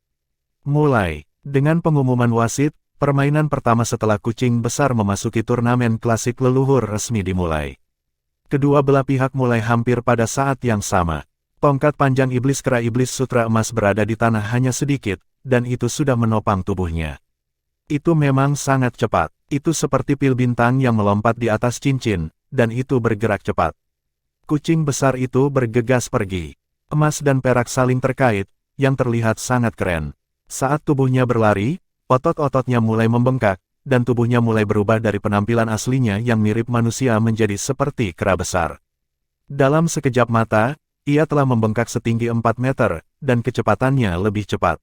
S1: Mulai. Dengan pengumuman wasit, permainan pertama setelah kucing besar memasuki turnamen klasik leluhur resmi dimulai. Kedua belah pihak mulai hampir pada saat yang sama. Tongkat panjang Iblis Kera Iblis Sutra Emas berada di tanah hanya sedikit, dan itu sudah menopang tubuhnya. Itu memang sangat cepat. Itu seperti pil bintang yang melompat di atas cincin, dan itu bergerak cepat. Kucing besar itu bergegas pergi. Emas dan perak saling terkait, yang terlihat sangat keren. Saat tubuhnya berlari, otot-ototnya mulai membengkak, dan tubuhnya mulai berubah dari penampilan aslinya yang mirip manusia menjadi seperti kera besar. Dalam sekejap mata, ia telah membengkak setinggi 4 meter, dan kecepatannya lebih cepat.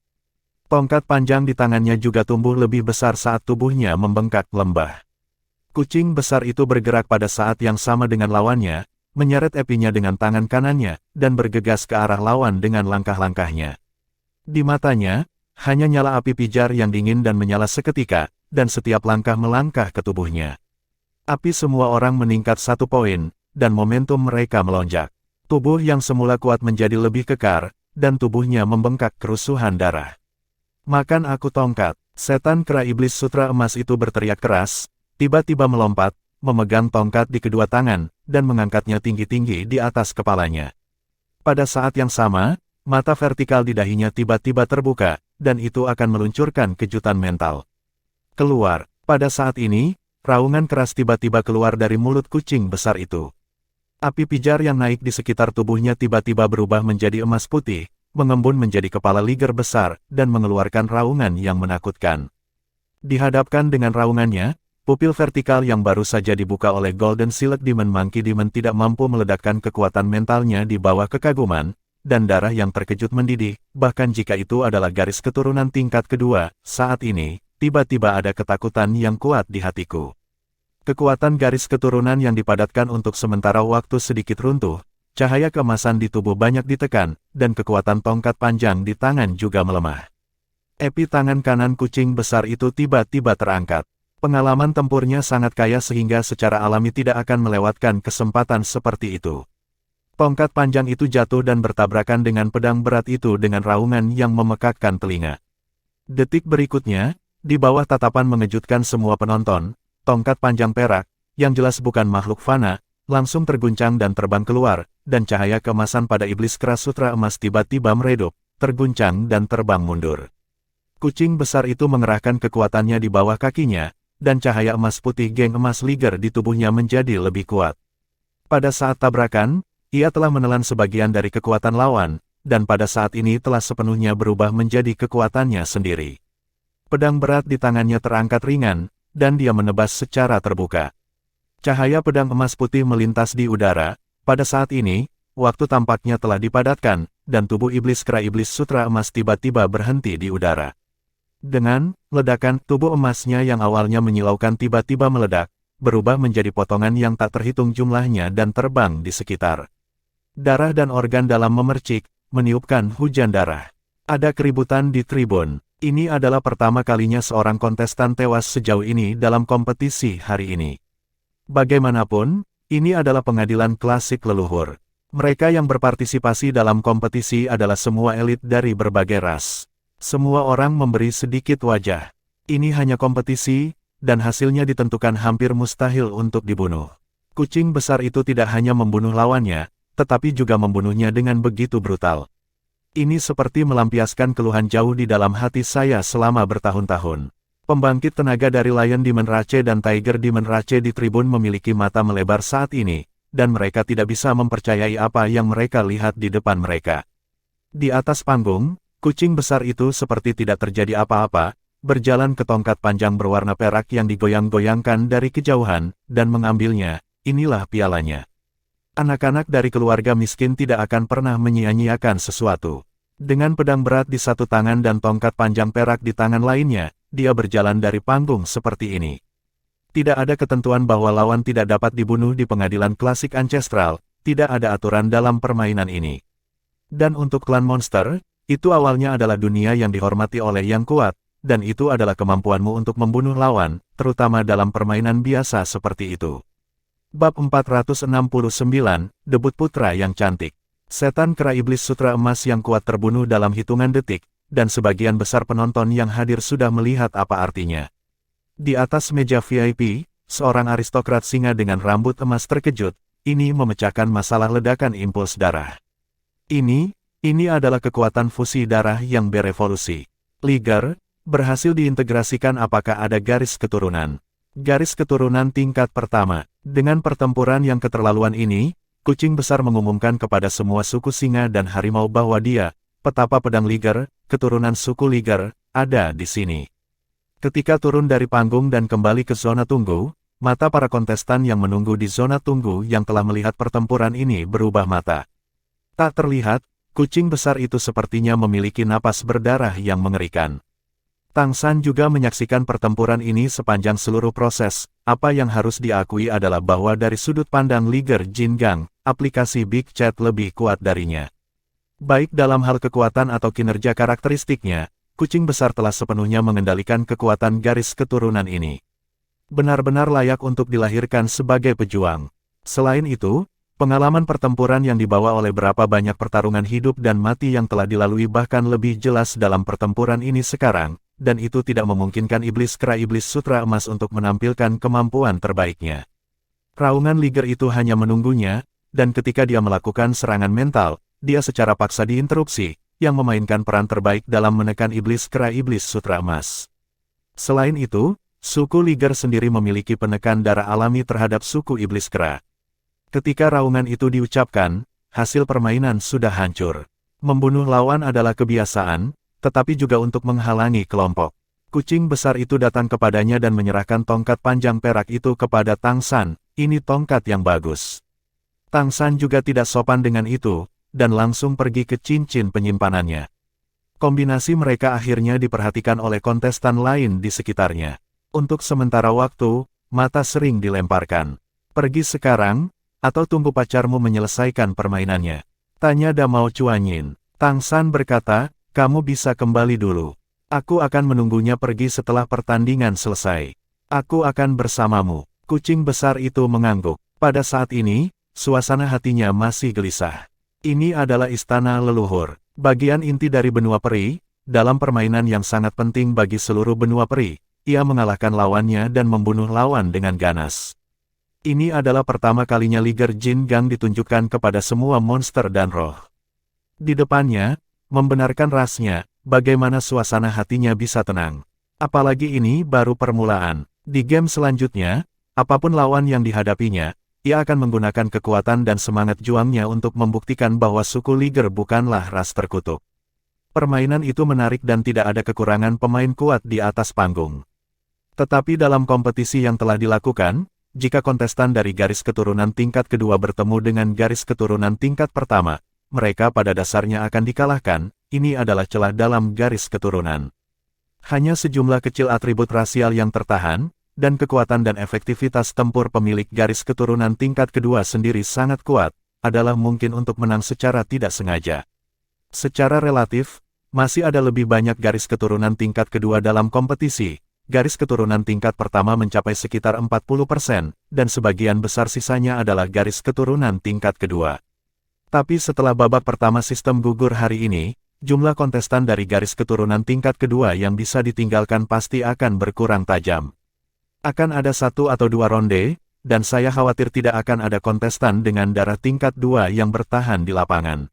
S1: Tongkat panjang di tangannya juga tumbuh lebih besar saat tubuhnya membengkak lembah. Kucing besar itu bergerak pada saat yang sama dengan lawannya, menyeret epinya dengan tangan kanannya, dan bergegas ke arah lawan dengan langkah-langkahnya. Di matanya, hanya nyala api pijar yang dingin dan menyala seketika, dan setiap langkah melangkah ke tubuhnya. Api semua orang meningkat 1 poin, dan momentum mereka melonjak. Tubuh yang semula kuat menjadi lebih kekar, dan tubuhnya membengkak kerusuhan darah. Makan aku tongkat. Setan Kera Iblis Sutra Emas itu berteriak keras, tiba-tiba melompat, memegang tongkat di kedua tangan, dan mengangkatnya tinggi-tinggi di atas kepalanya. Pada saat yang sama, Mata vertikal di dahinya tiba-tiba terbuka, dan itu akan meluncurkan kejutan mental. Keluar. Pada saat ini, raungan keras tiba-tiba keluar dari mulut kucing besar itu. Api pijar yang naik di sekitar tubuhnya tiba-tiba berubah menjadi emas putih, mengembun menjadi kepala liger besar, dan mengeluarkan raungan yang menakutkan. Dihadapkan dengan raungannya, pupil vertikal yang baru saja dibuka oleh Golden Silk Demon Monkey Demon tidak mampu meledakkan kekuatan mentalnya di bawah kekaguman, dan darah yang terkejut mendidih, bahkan jika itu adalah garis keturunan tingkat kedua, saat ini, tiba-tiba ada ketakutan yang kuat di hatiku. Kekuatan garis keturunan yang dipadatkan untuk sementara waktu sedikit runtuh, cahaya keemasan di tubuh banyak ditekan, dan kekuatan tongkat panjang di tangan juga melemah. Epi tangan kanan kucing besar itu tiba-tiba terangkat. Pengalaman tempurnya sangat kaya sehingga secara alami tidak akan melewatkan kesempatan seperti itu. Tongkat panjang itu jatuh dan bertabrakan dengan pedang berat itu dengan raungan yang memekakkan telinga. Detik berikutnya, di bawah tatapan mengejutkan semua penonton, tongkat panjang perak, yang jelas bukan makhluk fana, langsung terguncang dan terbang keluar, dan cahaya keemasan pada iblis keras sutra emas tiba-tiba meredup, terguncang dan terbang mundur. Kucing besar itu mengerahkan kekuatannya di bawah kakinya, dan cahaya emas putih geng emas liger di tubuhnya menjadi lebih kuat. Pada saat tabrakan, ia telah menelan sebagian dari kekuatan lawan, dan pada saat ini telah sepenuhnya berubah menjadi kekuatannya sendiri. Pedang berat di tangannya terangkat ringan, dan dia menebas secara terbuka. Cahaya pedang emas putih melintas di udara. Pada saat ini, waktu tampaknya telah dipadatkan, dan tubuh iblis kera iblis sutra emas tiba-tiba berhenti di udara. Dengan ledakan, tubuh emasnya yang awalnya menyilaukan tiba-tiba meledak, berubah menjadi potongan yang tak terhitung jumlahnya dan terbang di sekitar. Darah dan organ dalam memercik, meniupkan hujan darah. Ada keributan di tribun. Ini adalah pertama kalinya seorang kontestan tewas sejauh ini dalam kompetisi hari ini. Bagaimanapun, ini adalah pengadilan klasik leluhur. Mereka yang berpartisipasi dalam kompetisi adalah semua elit dari berbagai ras. Semua orang memberi sedikit wajah. Ini hanya kompetisi, dan hasilnya ditentukan hampir mustahil untuk dibunuh. Kucing besar itu tidak hanya membunuh lawannya, tetapi juga membunuhnya dengan begitu brutal. Ini seperti melampiaskan keluhan jauh di dalam hati saya selama bertahun-tahun. Pembangkit tenaga dari Lion Demon Rache dan Tiger Demon Rache di tribun memiliki mata melebar saat ini, dan mereka tidak bisa mempercayai apa yang mereka lihat di depan mereka. Di atas panggung, kucing besar itu seperti tidak terjadi apa-apa, berjalan ke tongkat panjang berwarna perak yang digoyang-goyangkan dari kejauhan, dan mengambilnya. Inilah pialanya. Anak-anak dari keluarga miskin tidak akan pernah menyia-nyiakan sesuatu. Dengan pedang berat di satu tangan dan tongkat panjang perak di tangan lainnya, dia berjalan dari panggung seperti ini. Tidak ada ketentuan bahwa lawan tidak dapat dibunuh di pengadilan klasik ancestral, tidak ada aturan dalam permainan ini. Dan untuk klan monster, itu awalnya adalah dunia yang dihormati oleh yang kuat, dan itu adalah kemampuanmu untuk membunuh lawan, terutama dalam permainan biasa seperti itu. Bab 469, Debut Putra yang Cantik. Setan kera iblis sutra emas yang kuat terbunuh dalam hitungan detik, dan sebagian besar penonton yang hadir sudah melihat apa artinya. Di atas meja VIP, seorang aristokrat singa dengan rambut emas terkejut, ini memecahkan masalah ledakan impuls darah. Ini adalah kekuatan fusi darah yang berevolusi. Liger, berhasil diintegrasikan apakah ada garis keturunan. Garis keturunan tingkat pertama. Dengan pertempuran yang keterlaluan ini, kucing besar mengumumkan kepada semua suku singa dan harimau bahwa dia, petapa pedang Liger, keturunan suku Liger, ada di sini. Ketika turun dari panggung dan kembali ke zona tunggu, mata para kontestan yang menunggu di zona tunggu yang telah melihat pertempuran ini berubah mata. Tak terlihat, kucing besar itu sepertinya memiliki napas berdarah yang mengerikan. Tang San juga menyaksikan pertempuran ini sepanjang seluruh proses. Apa yang harus diakui adalah bahwa dari sudut pandang Liger Jin Gang, aplikasi Big Chat lebih kuat darinya. Baik dalam hal kekuatan atau kinerja karakteristiknya, kucing besar telah sepenuhnya mengendalikan kekuatan garis keturunan ini. Benar-benar layak untuk dilahirkan sebagai pejuang. Selain itu, pengalaman pertempuran yang dibawa oleh berapa banyak pertarungan hidup dan mati yang telah dilalui bahkan lebih jelas dalam pertempuran ini sekarang, dan itu tidak memungkinkan iblis kera iblis sutra emas untuk menampilkan kemampuan terbaiknya. Raungan Liger itu hanya menunggunya, dan ketika dia melakukan serangan mental, dia secara paksa diinterupsi, yang memainkan peran terbaik dalam menekan iblis kera iblis sutra emas. Selain itu, suku Liger sendiri memiliki penekan darah alami terhadap suku iblis kera. Ketika raungan itu diucapkan, hasil permainan sudah hancur. Membunuh lawan adalah kebiasaan, tetapi juga untuk menghalangi kelompok. Kucing besar itu datang kepadanya dan menyerahkan tongkat panjang perak itu kepada Tang San. Ini tongkat yang bagus. Tang San juga tidak sopan dengan itu, dan langsung pergi ke cincin penyimpanannya. Kombinasi mereka akhirnya diperhatikan oleh kontestan lain di sekitarnya. Untuk sementara waktu, mata sering dilemparkan. Pergi sekarang, atau tunggu pacarmu menyelesaikan permainannya. Tanya Damao Chuanyin. Tang San berkata, kamu bisa kembali dulu. Aku akan menunggunya pergi setelah pertandingan selesai. Aku akan bersamamu. Kucing besar itu mengangguk. Pada saat ini, suasana hatinya masih gelisah. Ini adalah istana leluhur, bagian inti dari benua peri. Dalam permainan yang sangat penting bagi seluruh benua peri, ia mengalahkan lawannya dan membunuh lawan dengan ganas. Ini adalah pertama kalinya Liger Jin Gang ditunjukkan kepada semua monster dan roh. Di depannya, membenarkan rasnya, bagaimana suasana hatinya bisa tenang. Apalagi ini baru permulaan. Di game selanjutnya, apapun lawan yang dihadapinya, ia akan menggunakan kekuatan dan semangat juangnya untuk membuktikan bahwa suku Liger bukanlah ras terkutuk. Permainan itu menarik dan tidak ada kekurangan pemain kuat di atas panggung. Tetapi dalam kompetisi yang telah dilakukan, jika kontestan dari garis keturunan tingkat kedua bertemu dengan garis keturunan tingkat pertama, mereka pada dasarnya akan dikalahkan. Ini adalah celah dalam garis keturunan. Hanya sejumlah kecil atribut rasial yang tertahan, dan kekuatan dan efektivitas tempur pemilik garis keturunan tingkat kedua sendiri sangat kuat, adalah mungkin untuk menang secara tidak sengaja. Secara relatif, masih ada lebih banyak garis keturunan tingkat kedua dalam kompetisi. Garis keturunan tingkat pertama mencapai sekitar 40%, dan sebagian besar sisanya adalah garis keturunan tingkat kedua. Tapi setelah babak pertama sistem gugur hari ini, jumlah kontestan dari garis keturunan tingkat kedua yang bisa ditinggalkan pasti akan berkurang tajam. Akan ada 1 atau 2 ronde, dan saya khawatir tidak akan ada kontestan dengan darah tingkat 2 yang bertahan di lapangan.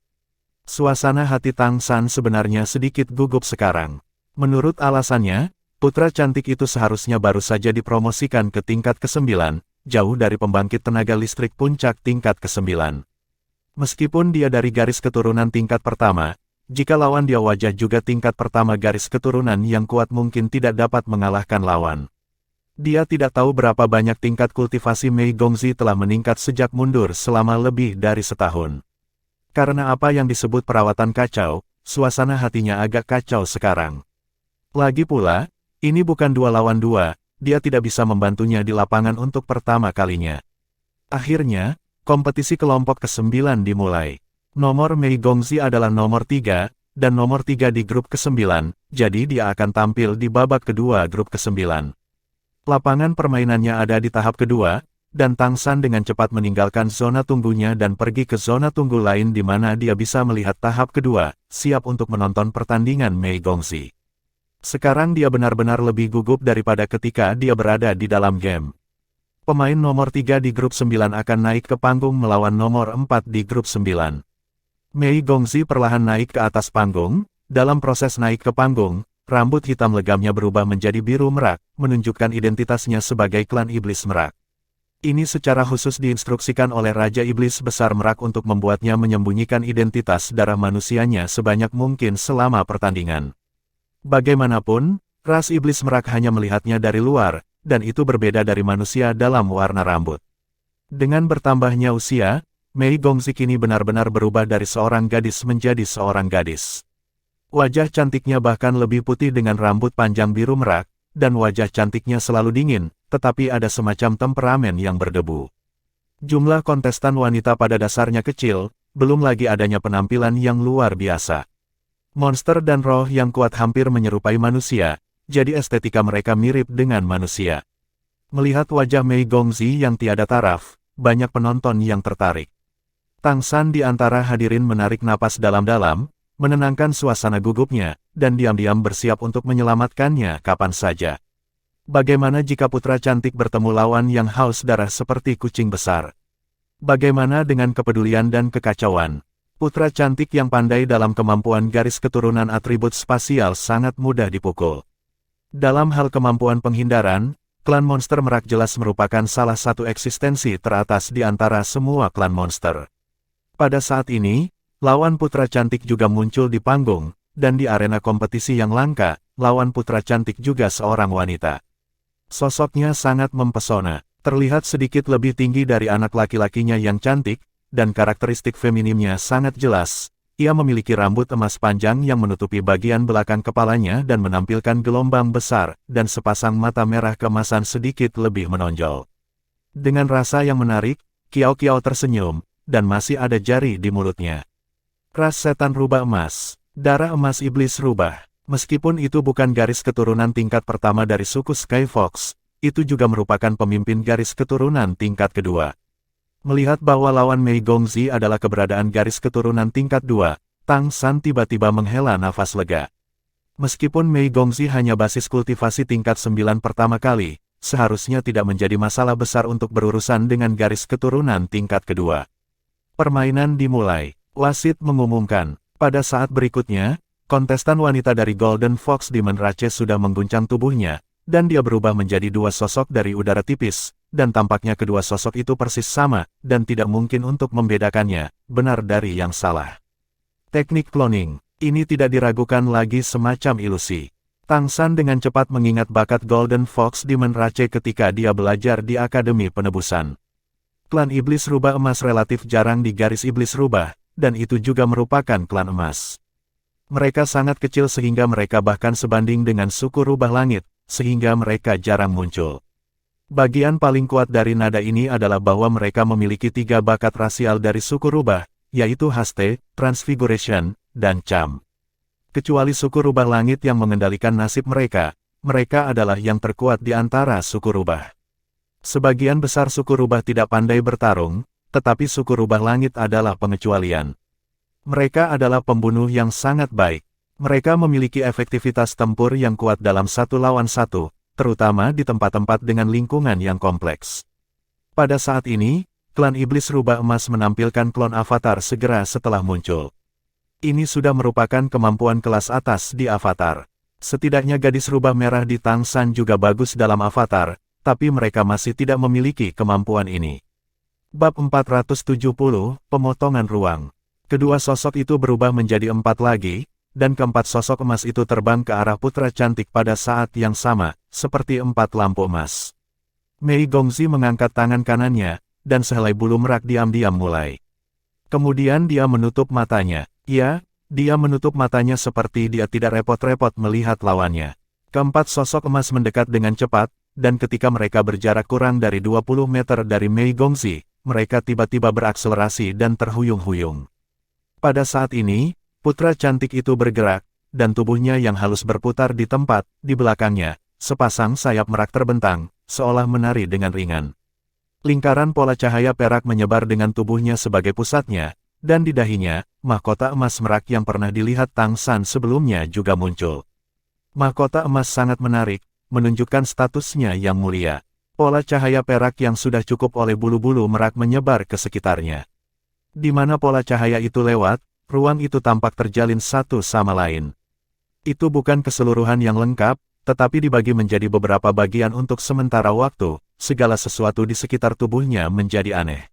S1: Suasana hati Tang San sebenarnya sedikit gugup sekarang. Menurut alasannya, putra cantik itu seharusnya baru saja dipromosikan ke tingkat ke-9, jauh dari pembangkit tenaga listrik puncak tingkat ke-9. Meskipun dia dari garis keturunan tingkat pertama, jika lawan dia wajah juga tingkat pertama garis keturunan yang kuat mungkin tidak dapat mengalahkan lawan. Dia tidak tahu berapa banyak tingkat kultivasi Mei Gongzi telah meningkat sejak mundur selama lebih dari setahun. Karena apa yang disebut perawatan kacau, suasana hatinya agak kacau sekarang. Lagi pula, ini bukan 2 lawan 2, dia tidak bisa membantunya di lapangan untuk pertama kalinya. Akhirnya, kompetisi kelompok ke-9 dimulai. Nomor Mei Gongzi adalah nomor 3, dan nomor 3 di grup ke-9, jadi dia akan tampil di babak kedua grup ke-9. Lapangan permainannya ada di tahap kedua, dan Tang San dengan cepat meninggalkan zona tunggunya dan pergi ke zona tunggu lain di mana dia bisa melihat tahap kedua, siap untuk menonton pertandingan Mei Gongzi. Sekarang dia benar-benar lebih gugup daripada ketika dia berada di dalam game. Pemain nomor 3 di grup 9 akan naik ke panggung melawan nomor 4 di grup 9. Mei Gongzi perlahan naik ke atas panggung. Dalam proses naik ke panggung, rambut hitam legamnya berubah menjadi biru merak, menunjukkan identitasnya sebagai klan Iblis Merak. Ini secara khusus diinstruksikan oleh Raja Iblis Besar Merak untuk membuatnya menyembunyikan identitas darah manusianya sebanyak mungkin selama pertandingan. Bagaimanapun, ras iblis merak hanya melihatnya dari luar, dan itu berbeda dari manusia dalam warna rambut. Dengan bertambahnya usia, Mei Gongzi kini benar-benar berubah dari seorang gadis menjadi seorang gadis. Wajah cantiknya bahkan lebih putih dengan rambut panjang biru merak, dan wajah cantiknya selalu dingin, tetapi ada semacam temperamen yang berdebu. Jumlah kontestan wanita pada dasarnya kecil, belum lagi adanya penampilan yang luar biasa. Monster dan roh yang kuat hampir menyerupai manusia, jadi estetika mereka mirip dengan manusia. Melihat wajah Mei Gongzi yang tiada taraf, banyak penonton yang tertarik. Tang San di antara hadirin menarik napas dalam-dalam, menenangkan suasana gugupnya, dan diam-diam bersiap untuk menyelamatkannya kapan saja. Bagaimana jika putra cantik bertemu lawan yang haus darah seperti kucing besar? Bagaimana dengan kepedulian dan kekacauan? Putra cantik yang pandai dalam kemampuan garis keturunan atribut spasial sangat mudah dipukul. Dalam hal kemampuan penghindaran, klan monster merak jelas merupakan salah satu eksistensi teratas di antara semua klan monster. Pada saat ini, lawan putra cantik juga muncul di panggung, dan di arena kompetisi yang langka, lawan putra cantik juga seorang wanita. Sosoknya sangat mempesona, terlihat sedikit lebih tinggi dari anak laki-lakinya yang cantik, dan karakteristik feminimnya sangat jelas. Ia memiliki rambut emas panjang yang menutupi bagian belakang kepalanya dan menampilkan gelombang besar, dan sepasang mata merah keemasan sedikit lebih menonjol. Dengan rasa yang menarik, Kiao Kiao tersenyum, dan masih ada jari di mulutnya. Ras setan rubah emas, darah emas iblis rubah. Meskipun itu bukan garis keturunan tingkat pertama dari suku Skyfox, itu juga merupakan pemimpin garis keturunan tingkat kedua. Melihat bahwa lawan Mei Gongzi adalah keberadaan garis keturunan tingkat 2, Tang San tiba-tiba menghela nafas lega. Meskipun Mei Gongzi hanya basis kultivasi tingkat 9 pertama kali, seharusnya tidak menjadi masalah besar untuk berurusan dengan garis keturunan tingkat kedua. Permainan dimulai. Wasit mengumumkan. Pada saat berikutnya, kontestan wanita dari Golden Fox Demon Rache sudah mengguncang tubuhnya, dan dia berubah menjadi dua sosok dari udara tipis. Dan tampaknya kedua sosok itu persis sama, dan tidak mungkin untuk membedakannya, benar dari yang salah. Teknik cloning, ini tidak diragukan lagi semacam ilusi. Tang San dengan cepat mengingat bakat Golden Fox Demon Rache ketika dia belajar di Akademi Penebusan. Klan Iblis Rubah Emas relatif jarang di garis Iblis Rubah, dan itu juga merupakan klan emas. Mereka sangat kecil sehingga mereka bahkan sebanding dengan suku Rubah Langit, sehingga mereka jarang muncul. Bagian paling kuat dari nada ini adalah bahwa mereka memiliki 3 bakat rasial dari suku Rubah, yaitu Haste, Transfiguration, dan Cham. Kecuali suku Rubah Langit yang mengendalikan nasib mereka, mereka adalah yang terkuat di antara suku Rubah. Sebagian besar suku Rubah tidak pandai bertarung, tetapi suku Rubah Langit adalah pengecualian. Mereka adalah pembunuh yang sangat baik. Mereka memiliki efektivitas tempur yang kuat dalam 1 lawan 1, terutama di tempat-tempat dengan lingkungan yang kompleks. Pada saat ini, klan Iblis Rubah Emas menampilkan klon avatar segera setelah muncul. Ini sudah merupakan kemampuan kelas atas di avatar. Setidaknya gadis rubah merah di Tang San juga bagus dalam avatar, tapi mereka masih tidak memiliki kemampuan ini. Bab 470, Pemotongan Ruang. Kedua sosok itu berubah menjadi 4 lagi, dan keempat sosok emas itu terbang ke arah putra cantik pada saat yang sama, seperti 4 lampu emas. Mei Gongzi mengangkat tangan kanannya, dan sehelai bulu merak diam-diam mulai. Kemudian dia menutup matanya. Ya, dia menutup matanya seperti dia tidak repot-repot melihat lawannya. Keempat sosok emas mendekat dengan cepat, dan ketika mereka berjarak kurang dari 20 meter dari Mei Gongzi, mereka tiba-tiba berakselerasi dan terhuyung-huyung. Pada saat ini, putra cantik itu bergerak, dan tubuhnya yang halus berputar di tempat, di belakangnya, sepasang sayap merak terbentang, seolah menari dengan ringan. Lingkaran pola cahaya perak menyebar dengan tubuhnya sebagai pusatnya, dan di dahinya, mahkota emas merak yang pernah dilihat Tang San sebelumnya juga muncul. Mahkota emas sangat menarik, menunjukkan statusnya yang mulia. Pola cahaya perak yang sudah cukup oleh bulu-bulu merak menyebar ke sekitarnya. Di mana pola cahaya itu lewat, ruang itu tampak terjalin satu sama lain. Itu bukan keseluruhan yang lengkap, tetapi dibagi menjadi beberapa bagian untuk sementara waktu, segala sesuatu di sekitar tubuhnya menjadi aneh.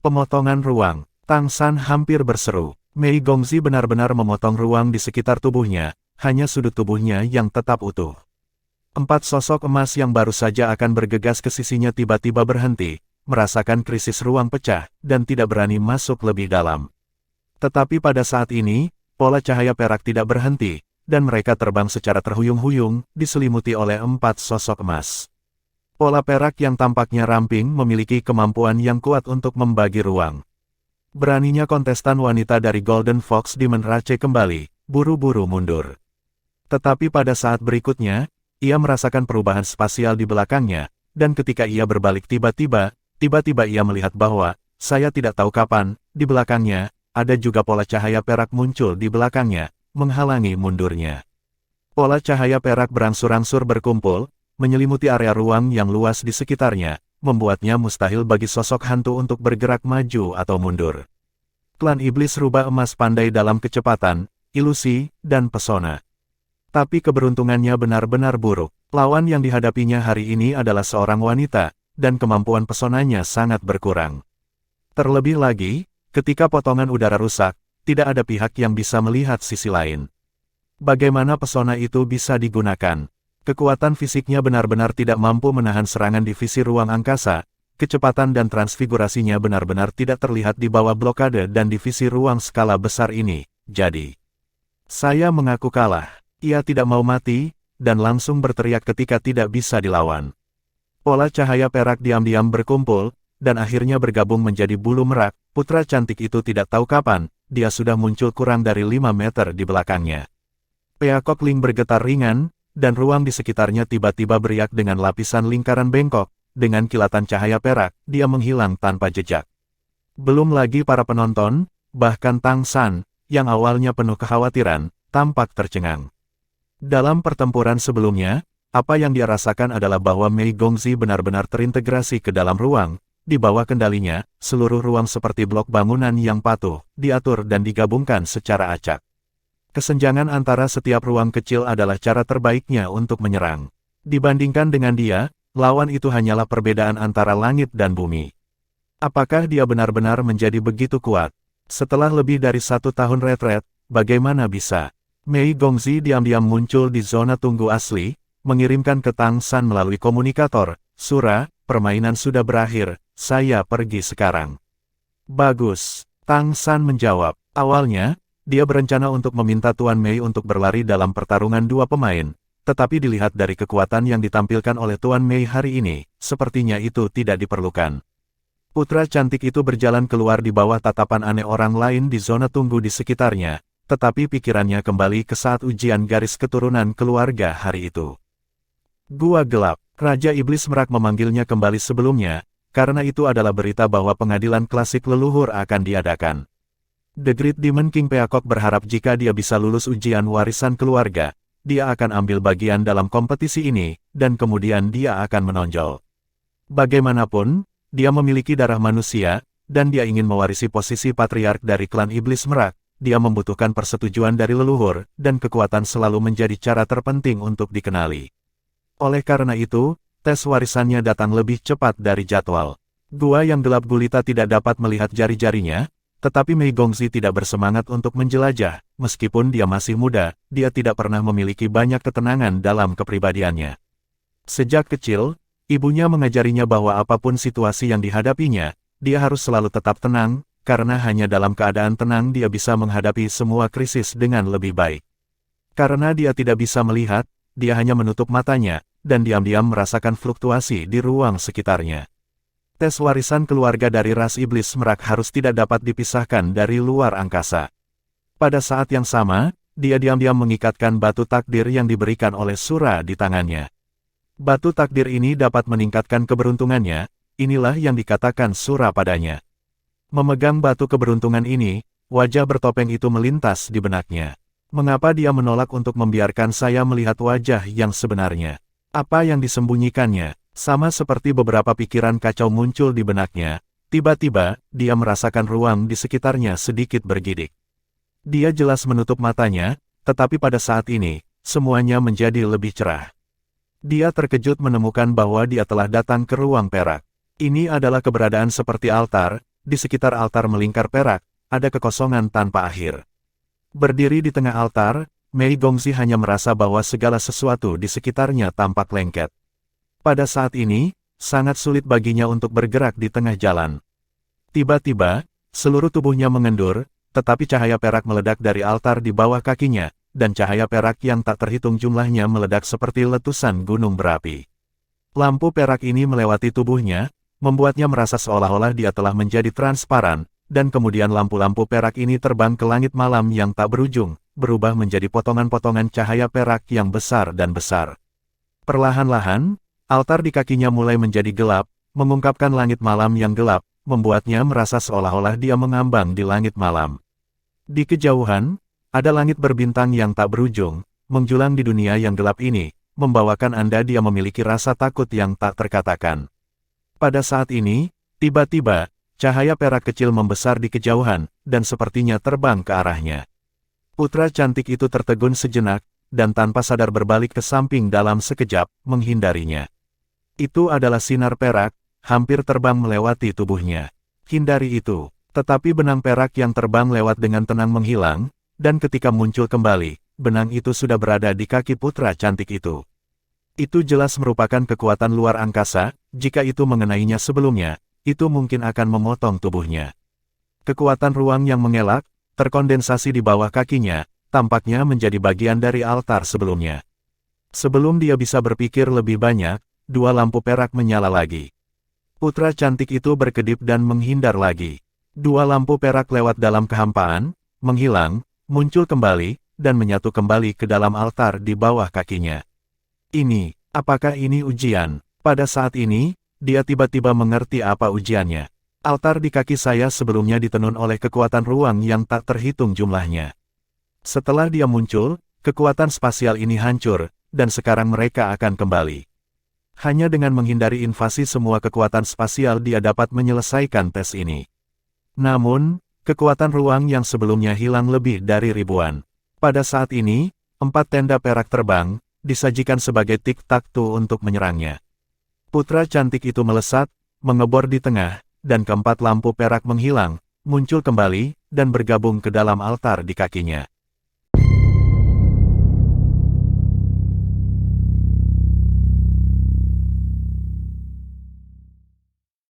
S1: Pemotongan ruang. Tang San hampir berseru. Mei Gongzi benar-benar memotong ruang di sekitar tubuhnya, hanya sudut tubuhnya yang tetap utuh. 4 sosok emas yang baru saja akan bergegas ke sisinya tiba-tiba berhenti, merasakan krisis ruang pecah, dan tidak berani masuk lebih dalam. Tetapi pada saat ini, pola cahaya perak tidak berhenti, dan mereka terbang secara terhuyung-huyung, diselimuti oleh 4 sosok emas. Pola perak yang tampaknya ramping memiliki kemampuan yang kuat untuk membagi ruang. Beraninya kontestan wanita dari Golden Fox Demon Rache kembali, buru-buru mundur. Tetapi pada saat berikutnya, ia merasakan perubahan spasial di belakangnya, dan ketika ia berbalik tiba-tiba ia melihat bahwa, saya tidak tahu kapan, di belakangnya, ada juga pola cahaya perak muncul di belakangnya, menghalangi mundurnya. Pola cahaya perak berangsur-angsur berkumpul, menyelimuti area ruang yang luas di sekitarnya, membuatnya mustahil bagi sosok hantu untuk bergerak maju atau mundur. Klan Iblis Rubah Emas pandai dalam kecepatan, ilusi, dan pesona. Tapi keberuntungannya benar-benar buruk. Lawan yang dihadapinya hari ini adalah seorang wanita, dan kemampuan pesonanya sangat berkurang. Terlebih lagi, ketika potongan udara rusak, tidak ada pihak yang bisa melihat sisi lain. Bagaimana pesona itu bisa digunakan? Kekuatan fisiknya benar-benar tidak mampu menahan serangan divisi ruang angkasa, kecepatan dan transfigurasinya benar-benar tidak terlihat di bawah blokade dan divisi ruang skala besar ini. Jadi, saya mengaku kalah. Ia tidak mau mati, dan langsung berteriak ketika tidak bisa dilawan. Pola cahaya perak diam-diam berkumpul, dan akhirnya bergabung menjadi bulu merak. Putra cantik itu tidak tahu kapan, dia sudah muncul kurang dari 5 meter di belakangnya. Peacock Ling bergetar ringan, dan ruang di sekitarnya tiba-tiba beriak dengan lapisan lingkaran bengkok. Dengan kilatan cahaya perak, dia menghilang tanpa jejak. Belum lagi para penonton, bahkan Tang San, yang awalnya penuh kekhawatiran, tampak tercengang. Dalam pertempuran sebelumnya, apa yang dia rasakan adalah bahwa Mei Gongzi benar-benar terintegrasi ke dalam ruang. Di bawah kendalinya, seluruh ruang seperti blok bangunan yang patuh, diatur dan digabungkan secara acak. Kesenjangan antara setiap ruang kecil adalah cara terbaiknya untuk menyerang. Dibandingkan dengan dia, lawan itu hanyalah perbedaan antara langit dan bumi. Apakah dia benar-benar menjadi begitu kuat? Setelah lebih dari 1 tahun retret, bagaimana bisa? Mei Gongzi diam-diam muncul di zona tunggu asli, mengirimkan ke Tang San melalui komunikator, "Sura, permainan sudah berakhir, saya pergi sekarang." "Bagus," Tang San menjawab. Awalnya, dia berencana untuk meminta Tuan Mei untuk berlari dalam pertarungan dua pemain. Tetapi dilihat dari kekuatan yang ditampilkan oleh Tuan Mei hari ini, sepertinya itu tidak diperlukan. Putra cantik itu berjalan keluar di bawah tatapan aneh orang lain di zona tunggu di sekitarnya, tetapi pikirannya kembali ke saat ujian garis keturunan keluarga hari itu. Gua gelap, Raja Iblis Merak memanggilnya kembali sebelumnya, karena itu adalah berita bahwa pengadilan klasik leluhur akan diadakan. The Great Demon King Peacock berharap jika dia bisa lulus ujian warisan keluarga, dia akan ambil bagian dalam kompetisi ini, dan kemudian dia akan menonjol. Bagaimanapun, dia memiliki darah manusia, dan dia ingin mewarisi posisi patriark dari klan Iblis Merak. Dia membutuhkan persetujuan dari leluhur, dan kekuatan selalu menjadi cara terpenting untuk dikenali. Oleh karena itu, tes warisannya datang lebih cepat dari jadwal. Gua yang gelap gulita tidak dapat melihat jari-jarinya, tetapi Mei Gongzi tidak bersemangat untuk menjelajah. Meskipun dia masih muda, dia tidak pernah memiliki banyak ketenangan dalam kepribadiannya. Sejak kecil, ibunya mengajarinya bahwa apapun situasi yang dihadapinya, dia harus selalu tetap tenang, karena hanya dalam keadaan tenang dia bisa menghadapi semua krisis dengan lebih baik. Karena dia tidak bisa melihat, dia hanya menutup matanya, dan diam-diam merasakan fluktuasi di ruang sekitarnya. Tes warisan keluarga dari ras Iblis Merak harus tidak dapat dipisahkan dari luar angkasa. Pada saat yang sama, dia diam-diam mengikatkan batu takdir yang diberikan oleh Sura di tangannya. Batu takdir ini dapat meningkatkan keberuntungannya, inilah yang dikatakan Sura padanya. Memegang batu keberuntungan ini, wajah bertopeng itu melintas di benaknya. Mengapa dia menolak untuk membiarkan saya melihat wajah yang sebenarnya? Apa yang disembunyikannya? Sama seperti beberapa pikiran kacau muncul di benaknya, tiba-tiba, dia merasakan ruang di sekitarnya sedikit bergidik. Dia jelas menutup matanya, tetapi pada saat ini, semuanya menjadi lebih cerah. Dia terkejut menemukan bahwa dia telah datang ke ruang perak. Ini adalah keberadaan seperti altar, di sekitar altar melingkar perak, ada kekosongan tanpa akhir. Berdiri di tengah altar, Mei Gongzi hanya merasa bahwa segala sesuatu di sekitarnya tampak lengket. Pada saat ini, sangat sulit baginya untuk bergerak di tengah jalan. Tiba-tiba, seluruh tubuhnya mengendur, tetapi cahaya perak meledak dari altar di bawah kakinya, dan cahaya perak yang tak terhitung jumlahnya meledak seperti letusan gunung berapi. Lampu perak ini melewati tubuhnya, membuatnya merasa seolah-olah dia telah menjadi transparan, dan kemudian lampu-lampu perak ini terbang ke langit malam yang tak berujung, berubah menjadi potongan-potongan cahaya perak yang besar dan besar. Perlahan-lahan, altar di kakinya mulai menjadi gelap, mengungkapkan langit malam yang gelap, membuatnya merasa seolah-olah dia mengambang di langit malam. Di kejauhan, ada langit berbintang yang tak berujung, menjulang di dunia yang gelap ini, membawakan Anda dia memiliki rasa takut yang tak terkatakan. Pada saat ini, tiba-tiba, cahaya perak kecil membesar di kejauhan, dan sepertinya terbang ke arahnya. Putra cantik itu tertegun sejenak, dan tanpa sadar berbalik ke samping dalam sekejap, menghindarinya. Itu adalah sinar perak, hampir terbang melewati tubuhnya. Hindari itu. Tetapi benang perak yang terbang lewat dengan tenang menghilang, dan ketika muncul kembali, benang itu sudah berada di kaki putra cantik itu. Itu jelas merupakan kekuatan luar angkasa, jika itu mengenainya sebelumnya, itu mungkin akan memotong tubuhnya. Kekuatan ruang yang mengelak, terkondensasi di bawah kakinya, tampaknya menjadi bagian dari altar sebelumnya. Sebelum dia bisa berpikir lebih banyak, dua lampu perak menyala lagi. Putra cantik itu berkedip dan menghindar lagi. Dua lampu perak lewat dalam kehampaan, menghilang, muncul kembali, dan menyatu kembali ke dalam altar di bawah kakinya. Apakah ini ujian? Pada saat ini, dia tiba-tiba mengerti apa ujiannya. Altar di kaki saya sebelumnya ditenun oleh kekuatan ruang yang tak terhitung jumlahnya. Setelah dia muncul, kekuatan spasial ini hancur, dan sekarang mereka akan kembali. Hanya dengan menghindari invasi semua kekuatan spasial dia dapat menyelesaikan tes ini. Namun, kekuatan ruang yang sebelumnya hilang lebih dari ribuan. Pada saat ini, 4 tenda perak terbang, disajikan sebagai tik-tak-tu untuk menyerangnya. Putra cantik itu melesat, mengebor di tengah, dan keempat lampu perak menghilang, muncul kembali, dan bergabung ke dalam altar di kakinya.